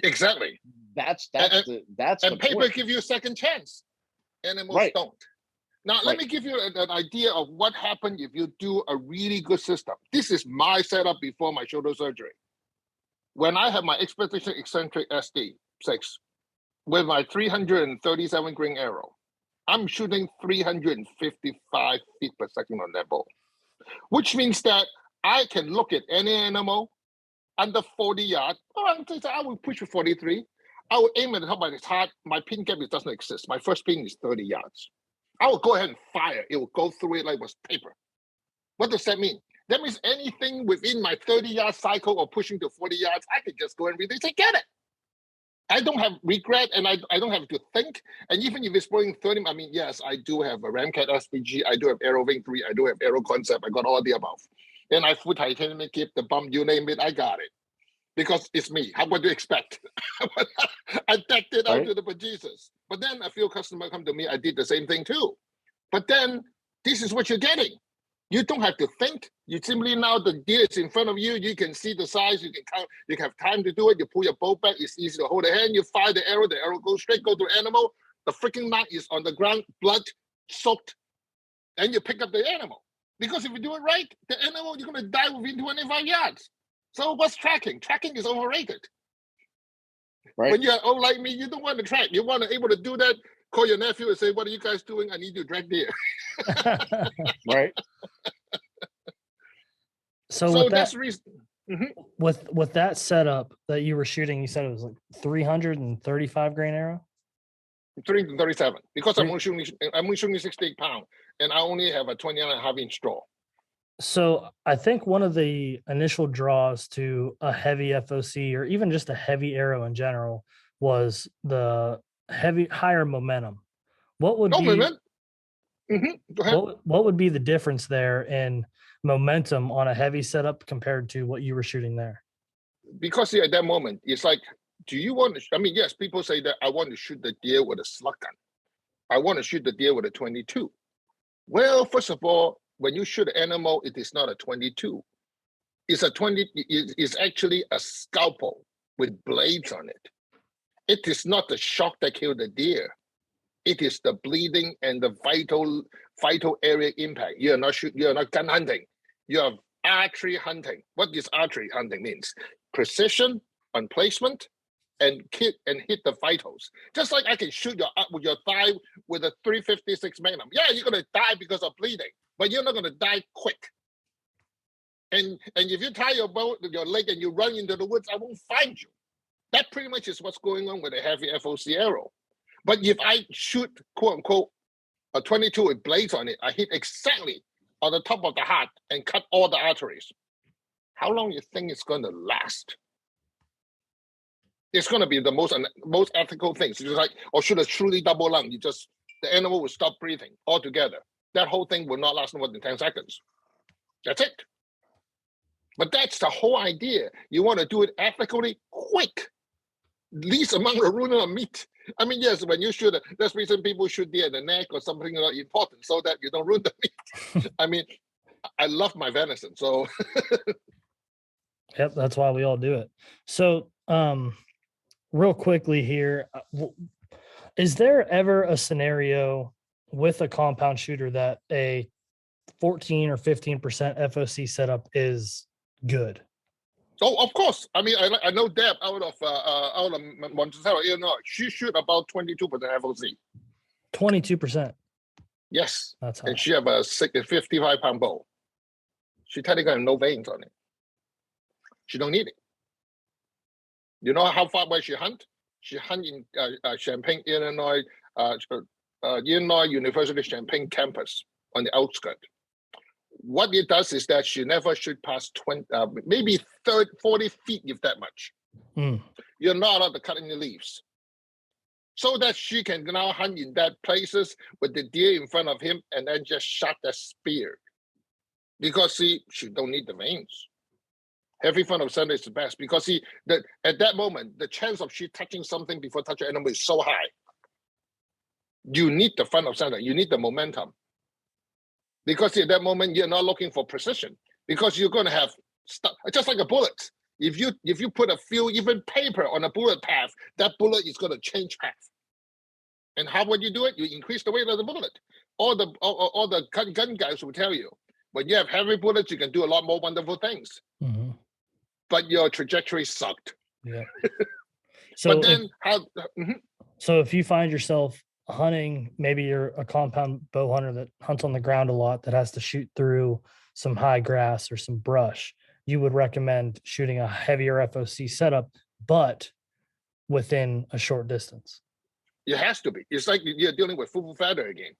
Exactly. That's and paper point. Give you a second chance. Animals don't. Now, let me give you an idea of what happens if you do a really good system. This is my setup before my shoulder surgery. When I have my Expedition Eccentric SD6 with my 337 grain arrow, I'm shooting 355 feet per second on that bow, which means that I can look at any animal under 40 yards. I will push for 43. I will aim at the top of its heart. My pin gap doesn't exist. My first pin is 30 yards. I will go ahead and fire. It will go through it like it was paper. What does that mean? That means anything within my 30-yard cycle or pushing to 40 yards, I can just go and release and get it. I don't have regret, and I don't have to think. And even if it's blowing 30, yes, I do have a Ramcat SPG. I do have Aero Wing 3. I do have Aero Concept. I got all the above. And I full titanium keep the bump, you name it, I got it. Because it's me. How would you expect? I decked it out to the bejesus. But then a few customers come to me, I did the same thing too. But then this is what you're getting. You don't have to think. You simply now the deer is in front of you. You can see the size. You can count. You have time to do it. You pull your bow back. It's easy to hold the hand. You fire the arrow. The arrow goes straight, go to the animal. The freaking knot is on the ground, blood soaked. And you pick up the animal. Because if you do it right, the animal, you're going to die within 25 yards. So what's tracking? Tracking is overrated. Right. When you're old like me, you don't want to track. You want to be able to do that. Call your nephew and say, "What are you guys doing? I need you to drag deer." Right. So that's the reason. With that setup that you were shooting, you said it was like 335 grain arrow. to 37, because I'm Three- only shooting 68 pound, and I only have a 20.5-inch draw. So I think one of the initial draws to a heavy FOC or even just a heavy arrow in general was the higher momentum. What would No, be man. Go ahead. what would be the difference there in momentum on a heavy setup compared to what you were shooting there? Because at that moment, it's like, do you want to? I mean, yes, people say that I want to shoot the deer with a slug gun. I want to shoot the deer with a 22. Well, first of all, when you shoot an animal, it is not a 22. It's a 20. It's actually a scalpel with blades on it. It is not the shock that killed the deer. It is the bleeding and the vital area impact. You're not gun hunting. You're archery hunting. What does archery hunting means? Precision on placement and hit the vitals. Just like I can shoot your thigh with a 356 Magnum. Yeah, you're gonna die because of bleeding, but you're not gonna die quick. And if you tie your leg and you run into the woods, I won't find you. That pretty much is what's going on with a heavy FOC arrow. But if I shoot, quote unquote, a 22 with blades on it, I hit exactly on the top of the heart and cut all the arteries. How long you think it's going to last? It's going to be the most ethical thing. So it's like, or shoot a truly double lung. The animal will stop breathing altogether. That whole thing will not last more than 10 seconds. That's it. But that's the whole idea. You want to do it ethically, quick. Least amount of ruining of meat. I mean, yes, when you shoot, that's the reason people shoot deer in the neck or something not important, so that you don't ruin the meat. I mean, I love my venison, so. Yep, that's why we all do it. So, real quickly here, is there ever a scenario with a compound shooter that a 14 or 15% FOC setup is good? Oh, of course. I mean, I know Deb out of Monticello, Illinois. She shoot about 22% FOC. 22%. Yes. That's high. And she have a 55-pound bow. She technically have no veins on it. She don't need it. You know how far away she hunt? She hunt in Champaign, Illinois, Illinois University Champaign campus on the outskirts. What it does is that she never shoot past 20, maybe 30, 40 feet, if that much. You're not allowed to cut any leaves. So that she can now hunt in that places with the deer in front of him and then just shot that spear. Because she don't need the veins. Heavy front of center is the best because at that moment, the chance of she touching something before touching animal is so high. You need the front of center. You need the momentum. Because at that moment, you're not looking for precision. Because you're going to have stuff, just like a bullet. If you put a few, even paper on a bullet path, that bullet is going to change path. And how would you do it? You increase the weight of the bullet. All the gun guys will tell you, when you have heavy bullets, you can do a lot more wonderful things. Mm-hmm. But your trajectory sucked. Yeah. So So if you find yourself hunting, maybe you're a compound bow hunter that hunts on the ground a lot, that has to shoot through some high grass or some brush, you would recommend shooting a heavier FOC setup, but within a short distance. It has to be. It's like you're dealing with full feather again.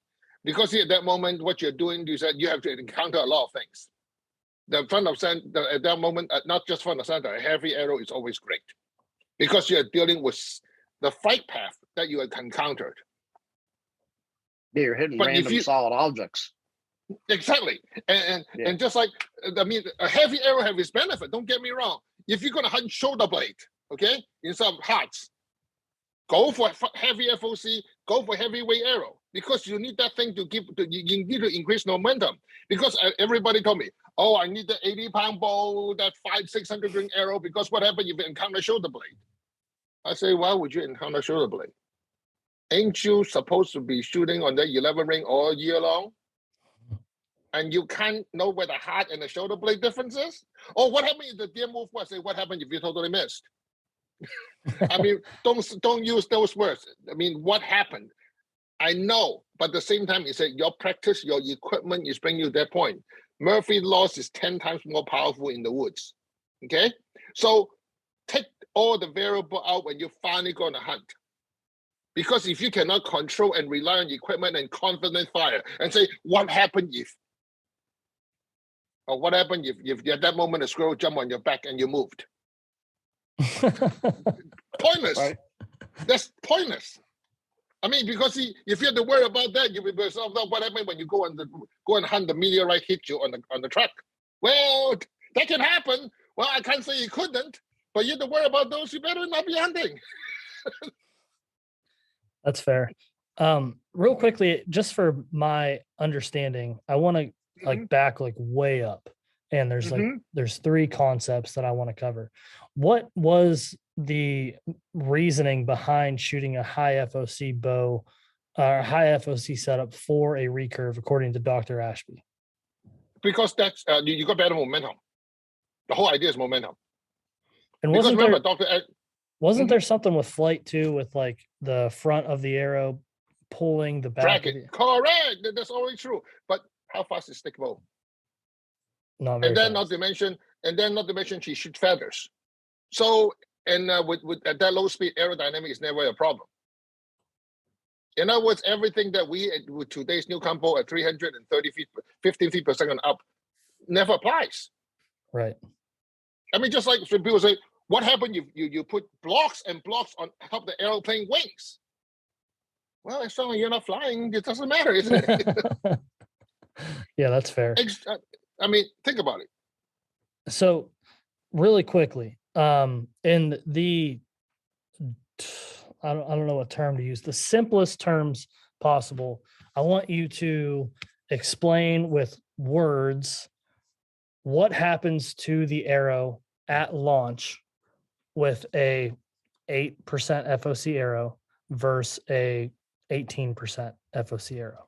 Because at that moment, what you're doing is that you have to encounter a lot of things. The front of center, at that moment, not just front of center, a heavy arrow is always great. Because you're dealing with the flight path that you have encountered. Yeah, you're hitting random solid objects. Exactly. And just like, I mean, a heavy arrow has its benefit. Don't get me wrong. If you're going to hunt shoulder blade, okay, instead of hearts, go for heavy FOC, go for heavyweight arrow. Because you need that thing you need to increase momentum. Because everybody told me, oh, I need the 80-pound bow, that 500-600 grain arrow, because what happens if you encounter shoulder blade? I say, why would you encounter shoulder blade? Ain't you supposed to be shooting on the 11 ring all year long? And you can't know where the heart and the shoulder blade difference is? Or what happened if the deer move? I say, what happened if you totally missed? I mean, don't use those words. I mean, what happened? I know, but at the same time, it's your practice, your equipment is bringing you that point. Murphy's law is 10 times more powerful in the woods. Okay? So take all the variable out when you're finally going to hunt. Because if you cannot control and rely on equipment and confident fire and say, what happened if? Or what happened if at that moment a squirrel jumped on your back and you moved? Pointless. Right. That's pointless. I mean, because if you have to worry about that, you will be yourself out what happened when you go and hunt the meteorite hit you on the track. Well, that can happen. Well, I can't say you couldn't, but you have to worry about those. You better not be hunting. That's fair. Real quickly, just for my understanding, I want to back way up, and there's three concepts that I want to cover. What was the reasoning behind shooting a high FOC bow or high FOC setup for a recurve, according to Dr. Ashby? Because that's you got better momentum. The whole idea is momentum. And wasn't there something with flight too, with the front of the arrow pulling the back? Correct. That's always true. But how fast is stick bow? Not very fast. Not to mention she shoots feathers. So with at that low speed, aerodynamics is never a problem. In other words, everything that with today's new combo at 330 feet, 15 feet per second up, never applies. Right. I mean, just like some people say, what happened if you put blocks and blocks on top of the airplane wings? Well, as long as you're not flying, it doesn't matter, isn't it? Yeah, that's fair. I mean, think about it. So, really quickly, in the I don't know what term to use, the simplest terms possible, I want you to explain with words what happens to the arrow at launch with a 8% FOC arrow versus a 18% FOC arrow.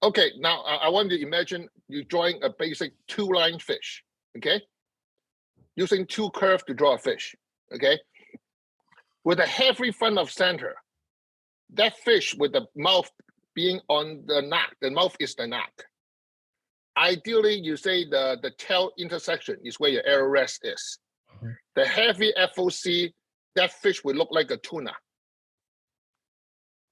Okay, now I want you to imagine you drawing a basic two-line fish, okay? Using two curves to draw a fish, okay? With a heavy front of center, that fish with the mouth being on the neck, the mouth is the neck. Ideally, you say the tail intersection is where your arrow rest is. Mm-hmm. The heavy FOC, that fish would look like a tuna.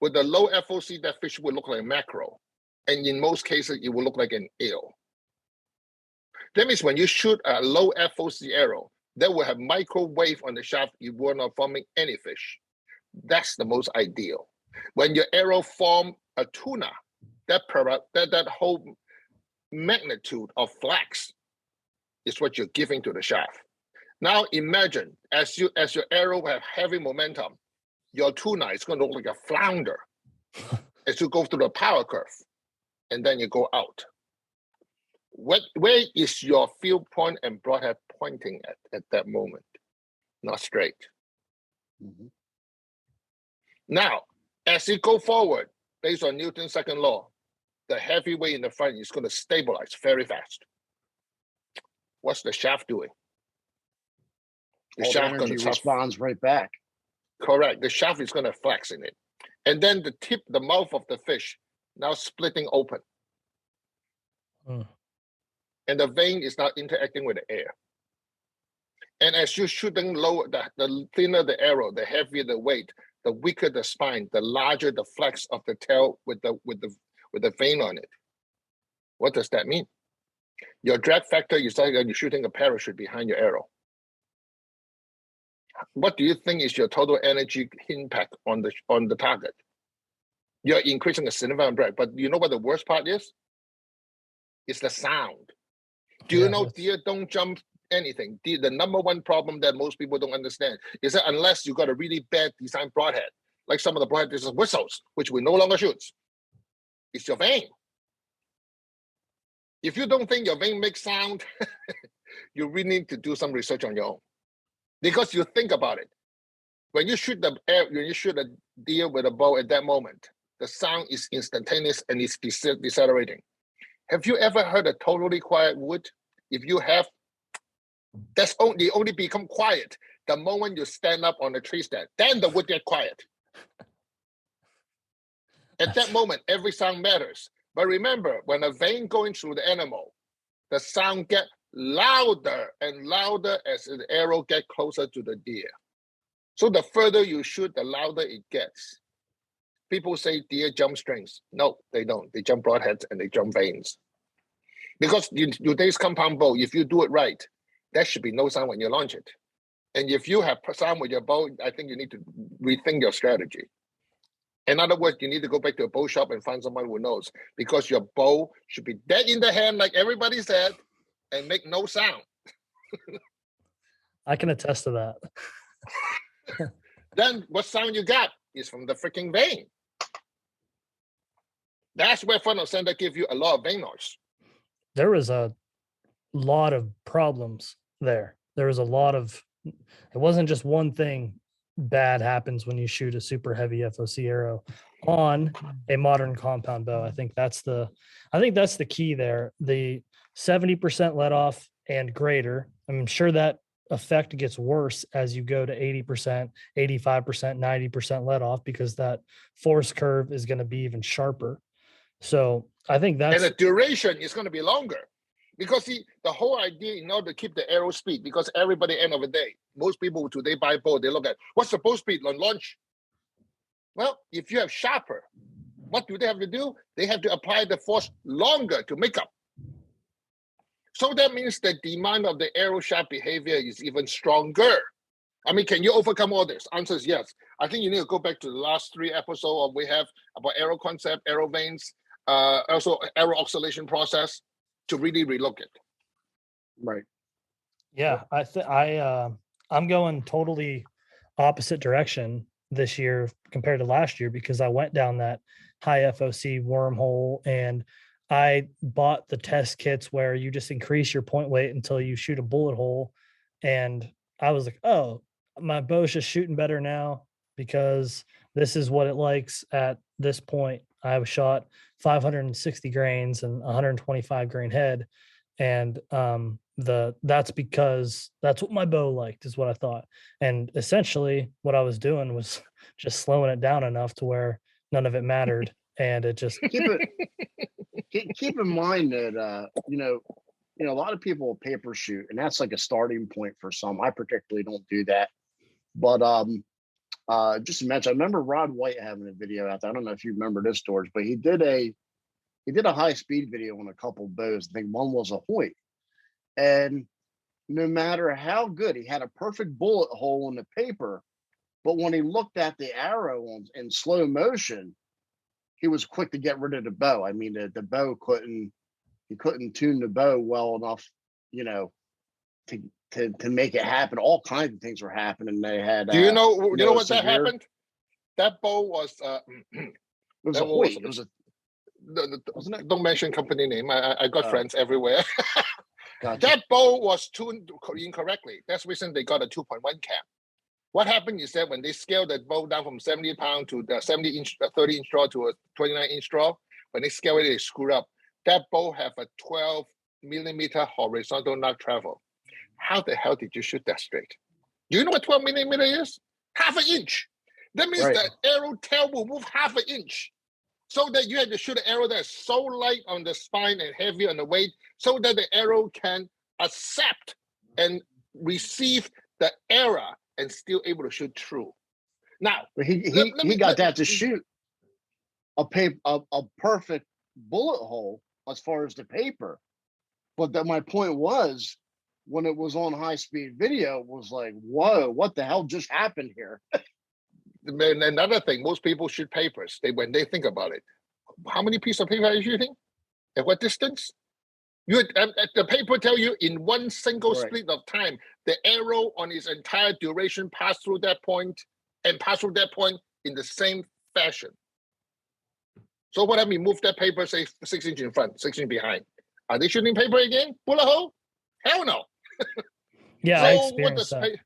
With the low FOC, that fish would look like a mackerel. And in most cases, it will look like an eel. That means when you shoot a low FOC arrow, that will have microwave on the shaft, you were not forming any fish. That's the most ideal. When your arrow form a tuna, that whole magnitude of flex is what you're giving to the shaft. Now imagine, as your arrow have heavy momentum, your tuna is going to look like a flounder as you go through the power curve, and then you go out. Where is your field point and broadhead pointing at that moment? Not straight. Mm-hmm. Now, as you go forward, based on Newton's second law, the heavy weight in the front is going to stabilize very fast. What's the shaft doing? The shaft going to responds right back. Correct. The shaft is going to flex in it. And then the mouth of the fish now splitting open. And the vein is now interacting with the air. And as you're shooting low, the thinner the arrow, the heavier the weight, the weaker the spine, the larger the flex of the tail with the vein on it. What does that mean? Your drag factor is like you're shooting a parachute behind your arrow. What do you think is your total energy impact on the target? You're increasing a significant drag, but you know what the worst part is? It's the sound. Do you know deer don't jump anything? The number one problem that most people don't understand is that unless you got a really bad design broadhead, like some of the broadheads is whistles, which we no longer shoot, it's your vein. If you don't think your vein makes sound, you really need to do some research on your own. Because you think about it, when you shoot a deer with a bow at that moment, the sound is instantaneous and it's decelerating. Have you ever heard a totally quiet wood? If you have, that's only become quiet the moment you stand up on a tree stand. Then the wood get quiet. At that moment, every sound matters. But remember, when a vein going through the animal, the sound get louder and louder as the arrow get closer to the deer. So the further you shoot, the louder it gets. people say deer jump strings. No, they don't. They jump broadheads and they jump vanes. Because today's compound bow, if you do it right, there should be no sound when you launch it. And if you have sound with your bow, I think you need to rethink your strategy. In other words, you need to go back to a bow shop and find someone who knows, because your bow should be dead in the hand, like everybody said, and make no sound. I can attest to that. Then what sound you got is from the freaking vane. That's where front of center give you a lot of vane noise. There was a lot of problems there. There was a lot of, it wasn't just one thing bad happens when you shoot a super heavy FOC arrow on a modern compound bow. I think that's the key there. The 70% let off and greater. I'm sure that effect gets worse as you go to 80%, 85%, 90% let off, because that force curve is going to be even sharper. So I think that's, and the duration is going to be longer, because the whole idea, in order to keep the arrow speed, because everybody, end of the day, most people today buy bow, they look at what's the bow speed on launch. Well, if you have sharper, what do they have to do? They have to apply the force longer to make up. So that means the demand of the arrow shaft behavior is even stronger. I mean, can you overcome all this? Answer is yes. I think you need to go back to the last 3 episodes we have about arrow concept, arrow vanes, also arrow oscillation process, to really relook it. Right. Yeah, I'm going totally opposite direction this year compared to last year, because I went down that high FOC wormhole, and I bought the test kits where you just increase your point weight until you shoot a bullet hole. And I was like, oh, my bow's just shooting better now because this is what it likes at this point. I've shot 560 grains and 125 grain head. And that's because that's what my bow liked, is what I thought. And essentially what I was doing was just slowing it down enough to where none of it mattered. And it just keep in mind that a lot of people will paper shoot, and that's like a starting point for some. I particularly don't do that. But just to mention, I remember Rod White having a video out there. I don't know if you remember this, Dorge, but he did a high speed video on a couple bows. I think one was a Hoyt. And no matter how good, he had a perfect bullet hole in the paper, but when he looked at the arrow in slow motion, he was quick to get rid of the bow. I mean, the bow couldn't tune the bow well enough, to make it happen. All kinds of things were happening. They had. Do you know what that happened? That bow was. It was a Hoyt. It was a. Wasn't it? Don't mention company name. I got friends everywhere. Gotcha. That bow was tuned incorrectly. That's the reason they got a 2.1 cap. What happened is that when they scaled that bow down from 70 pound to the 30 inch draw to a 29 inch draw, when they scale it, they screwed up. That bow have a 12 millimeter horizontal knock travel. How the hell did you shoot that straight? Do you know what 12 millimeter is? Half an inch. That means the arrow tail will move half an inch. So that you have to shoot an arrow that's so light on the spine and heavy on the weight, so that the arrow can accept and receive the error and still able to shoot true. Now, he got that to shoot a perfect bullet hole as far as the paper. But my point was, when it was on high speed video, it was like, whoa, what the hell just happened here? And another thing, most people shoot papers. When they think about it, how many pieces of paper are you shooting? At what distance? The paper tell you in one single split of time, the arrow on its entire duration passed through that point and passed through that point in the same fashion. So what I mean, move that paper, say 6 inches in front, 6 inches behind. Are they shooting paper again? Bullet hole? Hell no. Yeah, so I experienced that.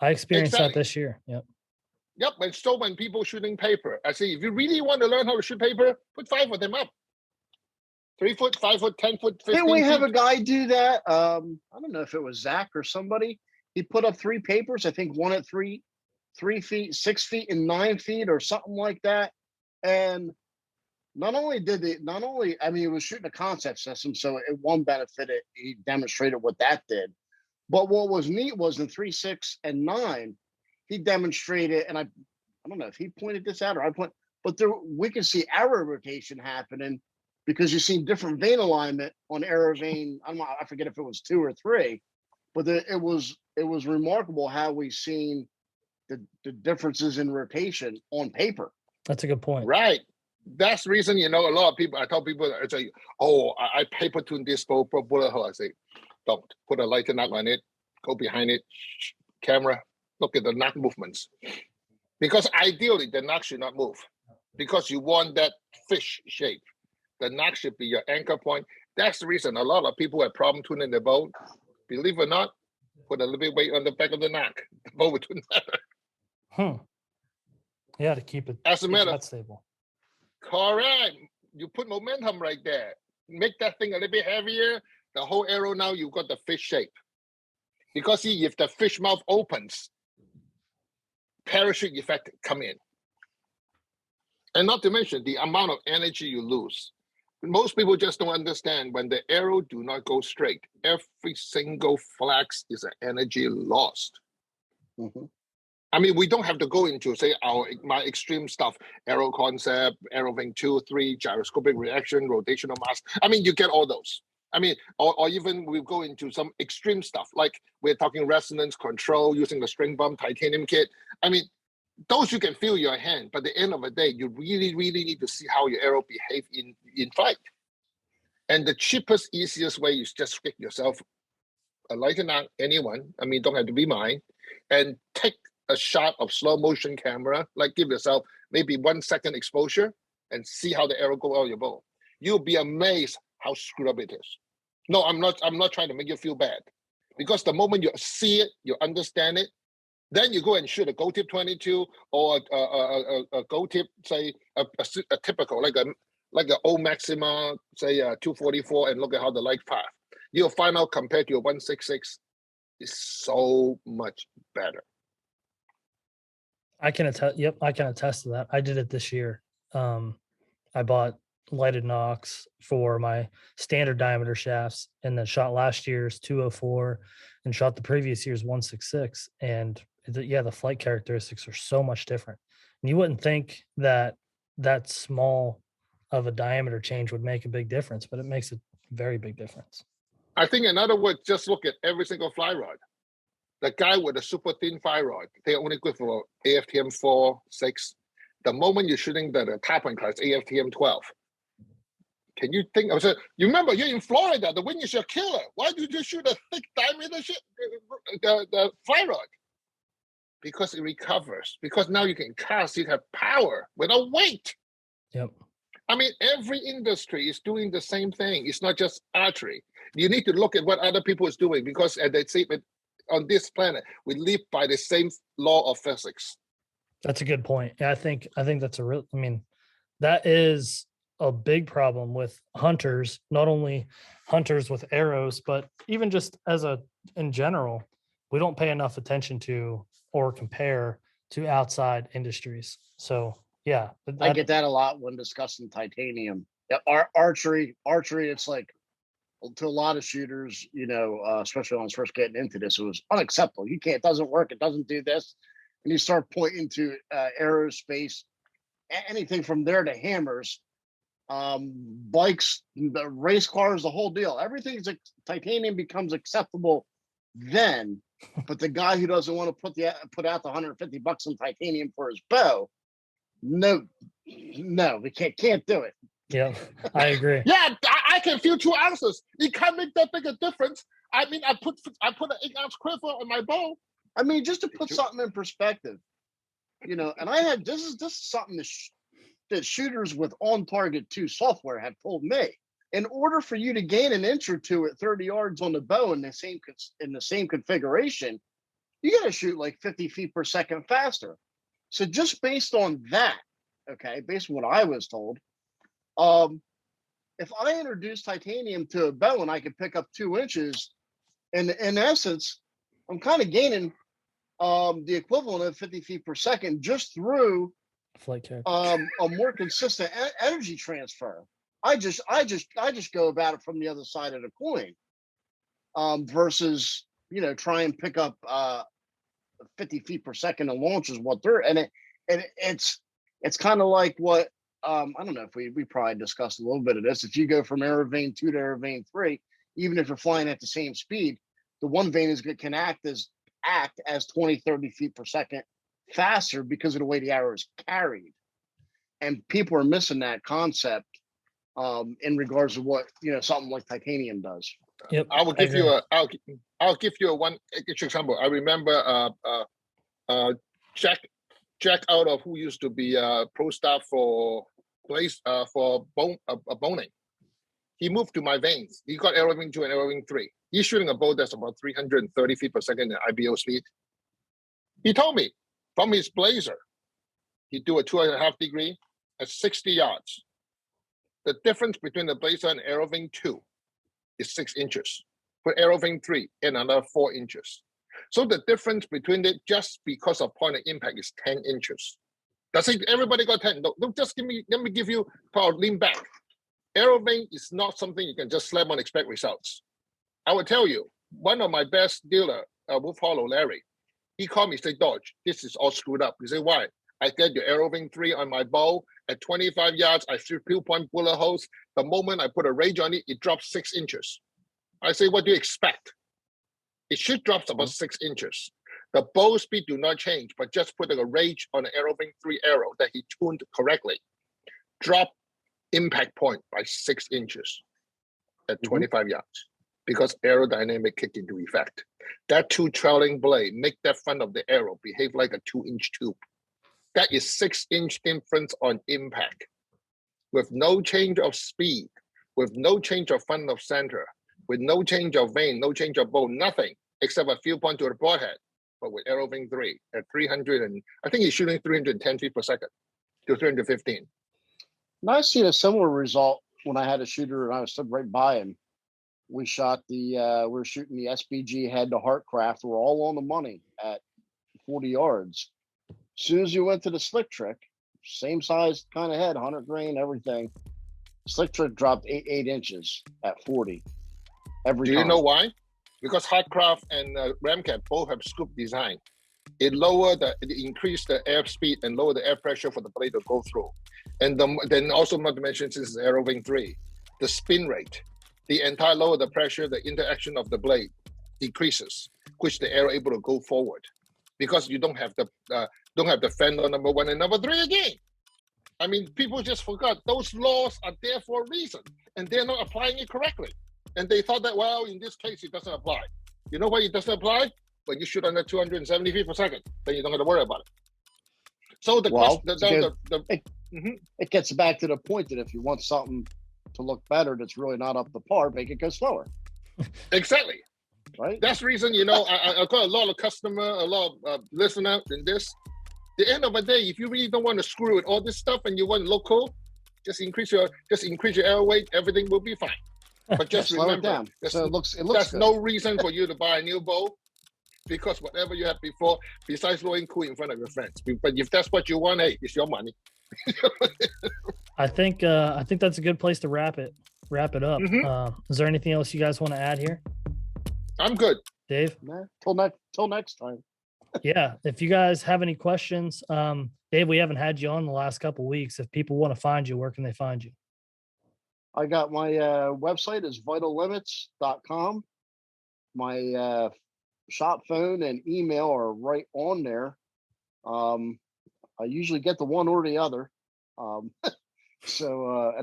I experienced that this year. Yep. Yep. And so when people shooting paper, I say, if you really want to learn how to shoot paper, put 5 of them up. 3 foot, 5 foot, 10 foot, 15 Didn't we have feet. a guy do that? I don't know if it was Zach or somebody. He put up 3 papers. I think one at 3 feet, 6 feet, and 9 feet, or something like that. And not only he was shooting a concept system, so it one benefited. He demonstrated what that did. But what was neat was in 3, 6, and 9, he demonstrated, and I don't know if he pointed this out or I but we can see arrow rotation happening because you've seen different vein alignment on arrow vein. I forget if it was 2 or 3, but it was remarkable how we've seen the differences in rotation on paper. That's a good point. Right. That's the reason, a lot of people, I tell people, I say, I paper tune this bullet hole. I say, don't put a lighter knock on it, go behind it, camera, look at the knock movements. Because ideally, the knock should not move because you want that fish shape. The knock should be your anchor point. That's the reason a lot of people have problem tuning the bow. Believe it or not, put a little bit weight on the back of the knock. The bow will tune better. Yeah, to keep it stable. Correct. You put momentum right there. Make that thing a little bit heavier. The whole arrow now, you've got the fish shape. Because see, if the fish mouth opens, parachute effect come in. And not to mention the amount of energy you lose. Most people just don't understand when the arrow do not go straight. Every single flex is an energy lost. Mm-hmm. I mean, we don't have to go into, say, my extreme stuff, arrow concept, arrow thing 2, 3, gyroscopic reaction, rotational mass. I mean, you get all those. I mean, or even we go into some extreme stuff, like we're talking resonance control using the string bump titanium kit. I mean, those you can feel your hand, but at the end of the day, you really, really need to see how your arrow behave in flight. And the cheapest, easiest way is just stick yourself a lighter knock, anyone, I mean, don't have to be mine, and take a shot of slow motion camera, like give yourself maybe 1 second exposure and see how the arrow go out your bow. You'll be amazed how screwed up it is. No, I'm not trying to make you feel bad, because the moment you see it, you understand it, then you go and shoot a gold tip 22 or a gold tip, say a typical like an old Maxima, say 244, and look at how the light path. You'll find out compared to your 166 is so much better. I can attest. Yep, I can attest to that. I did it this year. I bought lighted nocks for my standard diameter shafts, and then shot last year's 204 and shot the previous year's 166. And the flight characteristics are so much different. And you wouldn't think that small of a diameter change would make a big difference, but it makes a very big difference. I think in other words, just look at every single fly rod. The guy with a super thin fly rod, they're only good for AFTM 4, 6. The moment you're shooting the top end class, AFTM 12, can you think? You remember you're in Florida, the wind is your killer. Why do you just shoot a thick diameter the fly rod? Because it recovers. Because now you can cast, you have power without weight. Yep. I mean, every industry is doing the same thing. It's not just archery. You need to look at what other people is doing, because as they say, on this planet, we live by the same law of physics. That's a good point. Yeah, I think that's that is a big problem with hunters, not only hunters with arrows, but even just in general, we don't pay enough attention to or compare to outside industries. So yeah. I get that a lot when discussing titanium. Archery, it's like, to a lot of shooters, especially when I was first getting into this, it was unacceptable. It doesn't work. It doesn't do this. And you start pointing to aerospace, anything from there to hammers, bikes, race cars, the whole deal. Everything's titanium becomes acceptable then, but the guy who doesn't want to put out the $150 in titanium for his bow, no, we can't do it. Yeah, I agree. Yeah, I can feel 2 ounces. It can't make that big a difference. I mean, I put an 8-ounce quiver on my bow. I mean, just to put something in perspective, and I had this is something that shooters with On Target 2 software have told me. In order for you to gain an inch or two at 30 yards on the bow in the same configuration, you got to shoot like 50 feet per second faster. So just based on that, based on what I was told, if I introduce titanium to a bow and I could pick up 2 inches, in essence, I'm kind of gaining the equivalent of 50 feet per second just through flight character. A more consistent energy transfer. I just go about it from the other side of the coin, versus try and pick up 50 feet per second and launch is what they're, and it's it's kind of like what I don't know if we probably discussed a little bit of this. If you go from aerovane 2 to aerovane 3, even if you're flying at the same speed, the one vane can act as 20, 30 feet per second faster because of the way the arrow is carried. And people are missing that concept in regards to what something like titanium does. Yep. I'll give you a one example. I remember Jack out of who used to be pro staff for boning. He moved to my veins. He got aerovane 2 and aerovane 3. He's shooting a bow that's about 330 feet per second at IBO speed. He told me from his blazer, he'd do a 2.5 degree at 60 yards. The difference between the blazer and aerovane 2 is 6 inches. For aerovane 3, another 4 inches. So the difference between it, just because of point of impact, is 10 inches. That's it. Everybody got 10. Don't just let me give you power, lean back. Aerovane is not something you can just slam on and expect results. I will tell you, one of my best dealer, Wolf Hollow, Larry, he called me, say, Dorge, this is all screwed up. He said, why? I get your aerovane 3 on my bow at 25 yards. I shoot 2-point bullet holes. The moment I put a range on it, it drops 6 inches. I say, what do you expect? It should drop about 6 inches. The bow speed do not change, but just put a range on an aerovane 3 arrow that he tuned correctly. Drop impact point by 6 inches at 25 yards because aerodynamic kicked into effect. That 2 trailing blade make that front of the arrow behave like a 2-inch tube. That is 6-inch difference on impact with no change of speed, with no change of front of center, with no change of vane, no change of bow, nothing except a few points to the broadhead. But with aerovane 3 at 300 and I think he's shooting 310 feet per second to 315. And I seen a similar result when I had a shooter and I was stood right by him. We shot we were shooting the SBG head to Heartcraft. We're all on the money at 40 yards. As soon as you went to the slick trick, same size kind of head, 100 grain, everything. Slick trick dropped 8 inches at 40 every time. Do you know why? Because Heartcraft and Ramcat both have scoop design. It increased the air speed and lower the air pressure for the blade to go through. And then also not to mention, since it's aerovane 3, the spin rate, the entire lower the pressure, the interaction of the blade decreases, which the arrow able to go forward because you don't have the fender number 1 and number 3 again. I mean, people just forgot those laws are there for a reason, and they're not applying it correctly. And they thought that, well, in this case, it doesn't apply. You know why it doesn't apply? When you shoot under 270 feet per second, then you don't have to worry about it. So it gets back to the point that if you want something to look better that's really not up to par, make it go slower. Exactly. Right. That's the reason, I got a lot of customer, a lot of listener in this. The end of the day, if you really don't want to screw with all this stuff and you want local, just increase your arrow weight, everything will be fine. But just slow remember, it down. So it looks there's good. no reason for you to buy a new bow because whatever you had before, besides blowing cool in front of your friends. But if that's what you want, hey, it's your money. I think that's a good place to wrap it up. Is there anything else you guys want to add here? I'm good. Dave? Nah, till next time. Yeah. If you guys have any questions, Dave, we haven't had you on the last couple of weeks. If people want to find you, where can they find you? I got my website is vitallimits.com. My shop phone and email are right on there. I usually get the one or the other. And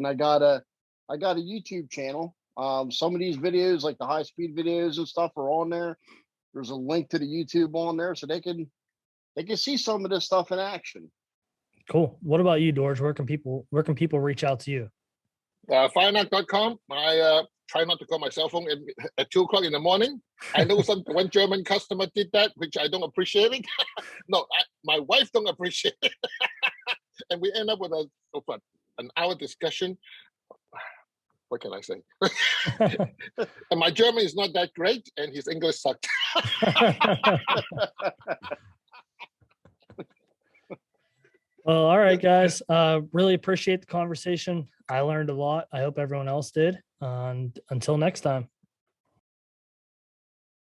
I got a YouTube channel. Some of these videos, like the high speed videos and stuff, are on there. There's a link to the YouTube on there, so they can see some of this stuff in action. Cool. What about you, Dorge? Where can people reach out to you? Firenock.com. I try not to call my cell phone at 2 o'clock in the morning. I know one German customer did that, which I don't appreciate it. No, my wife don't appreciate it. And we end up with an hour discussion. What can I say? And my German is not that great, and his English sucked. Well, all right, guys. Really appreciate the conversation. I learned a lot. I hope everyone else did. And until next time.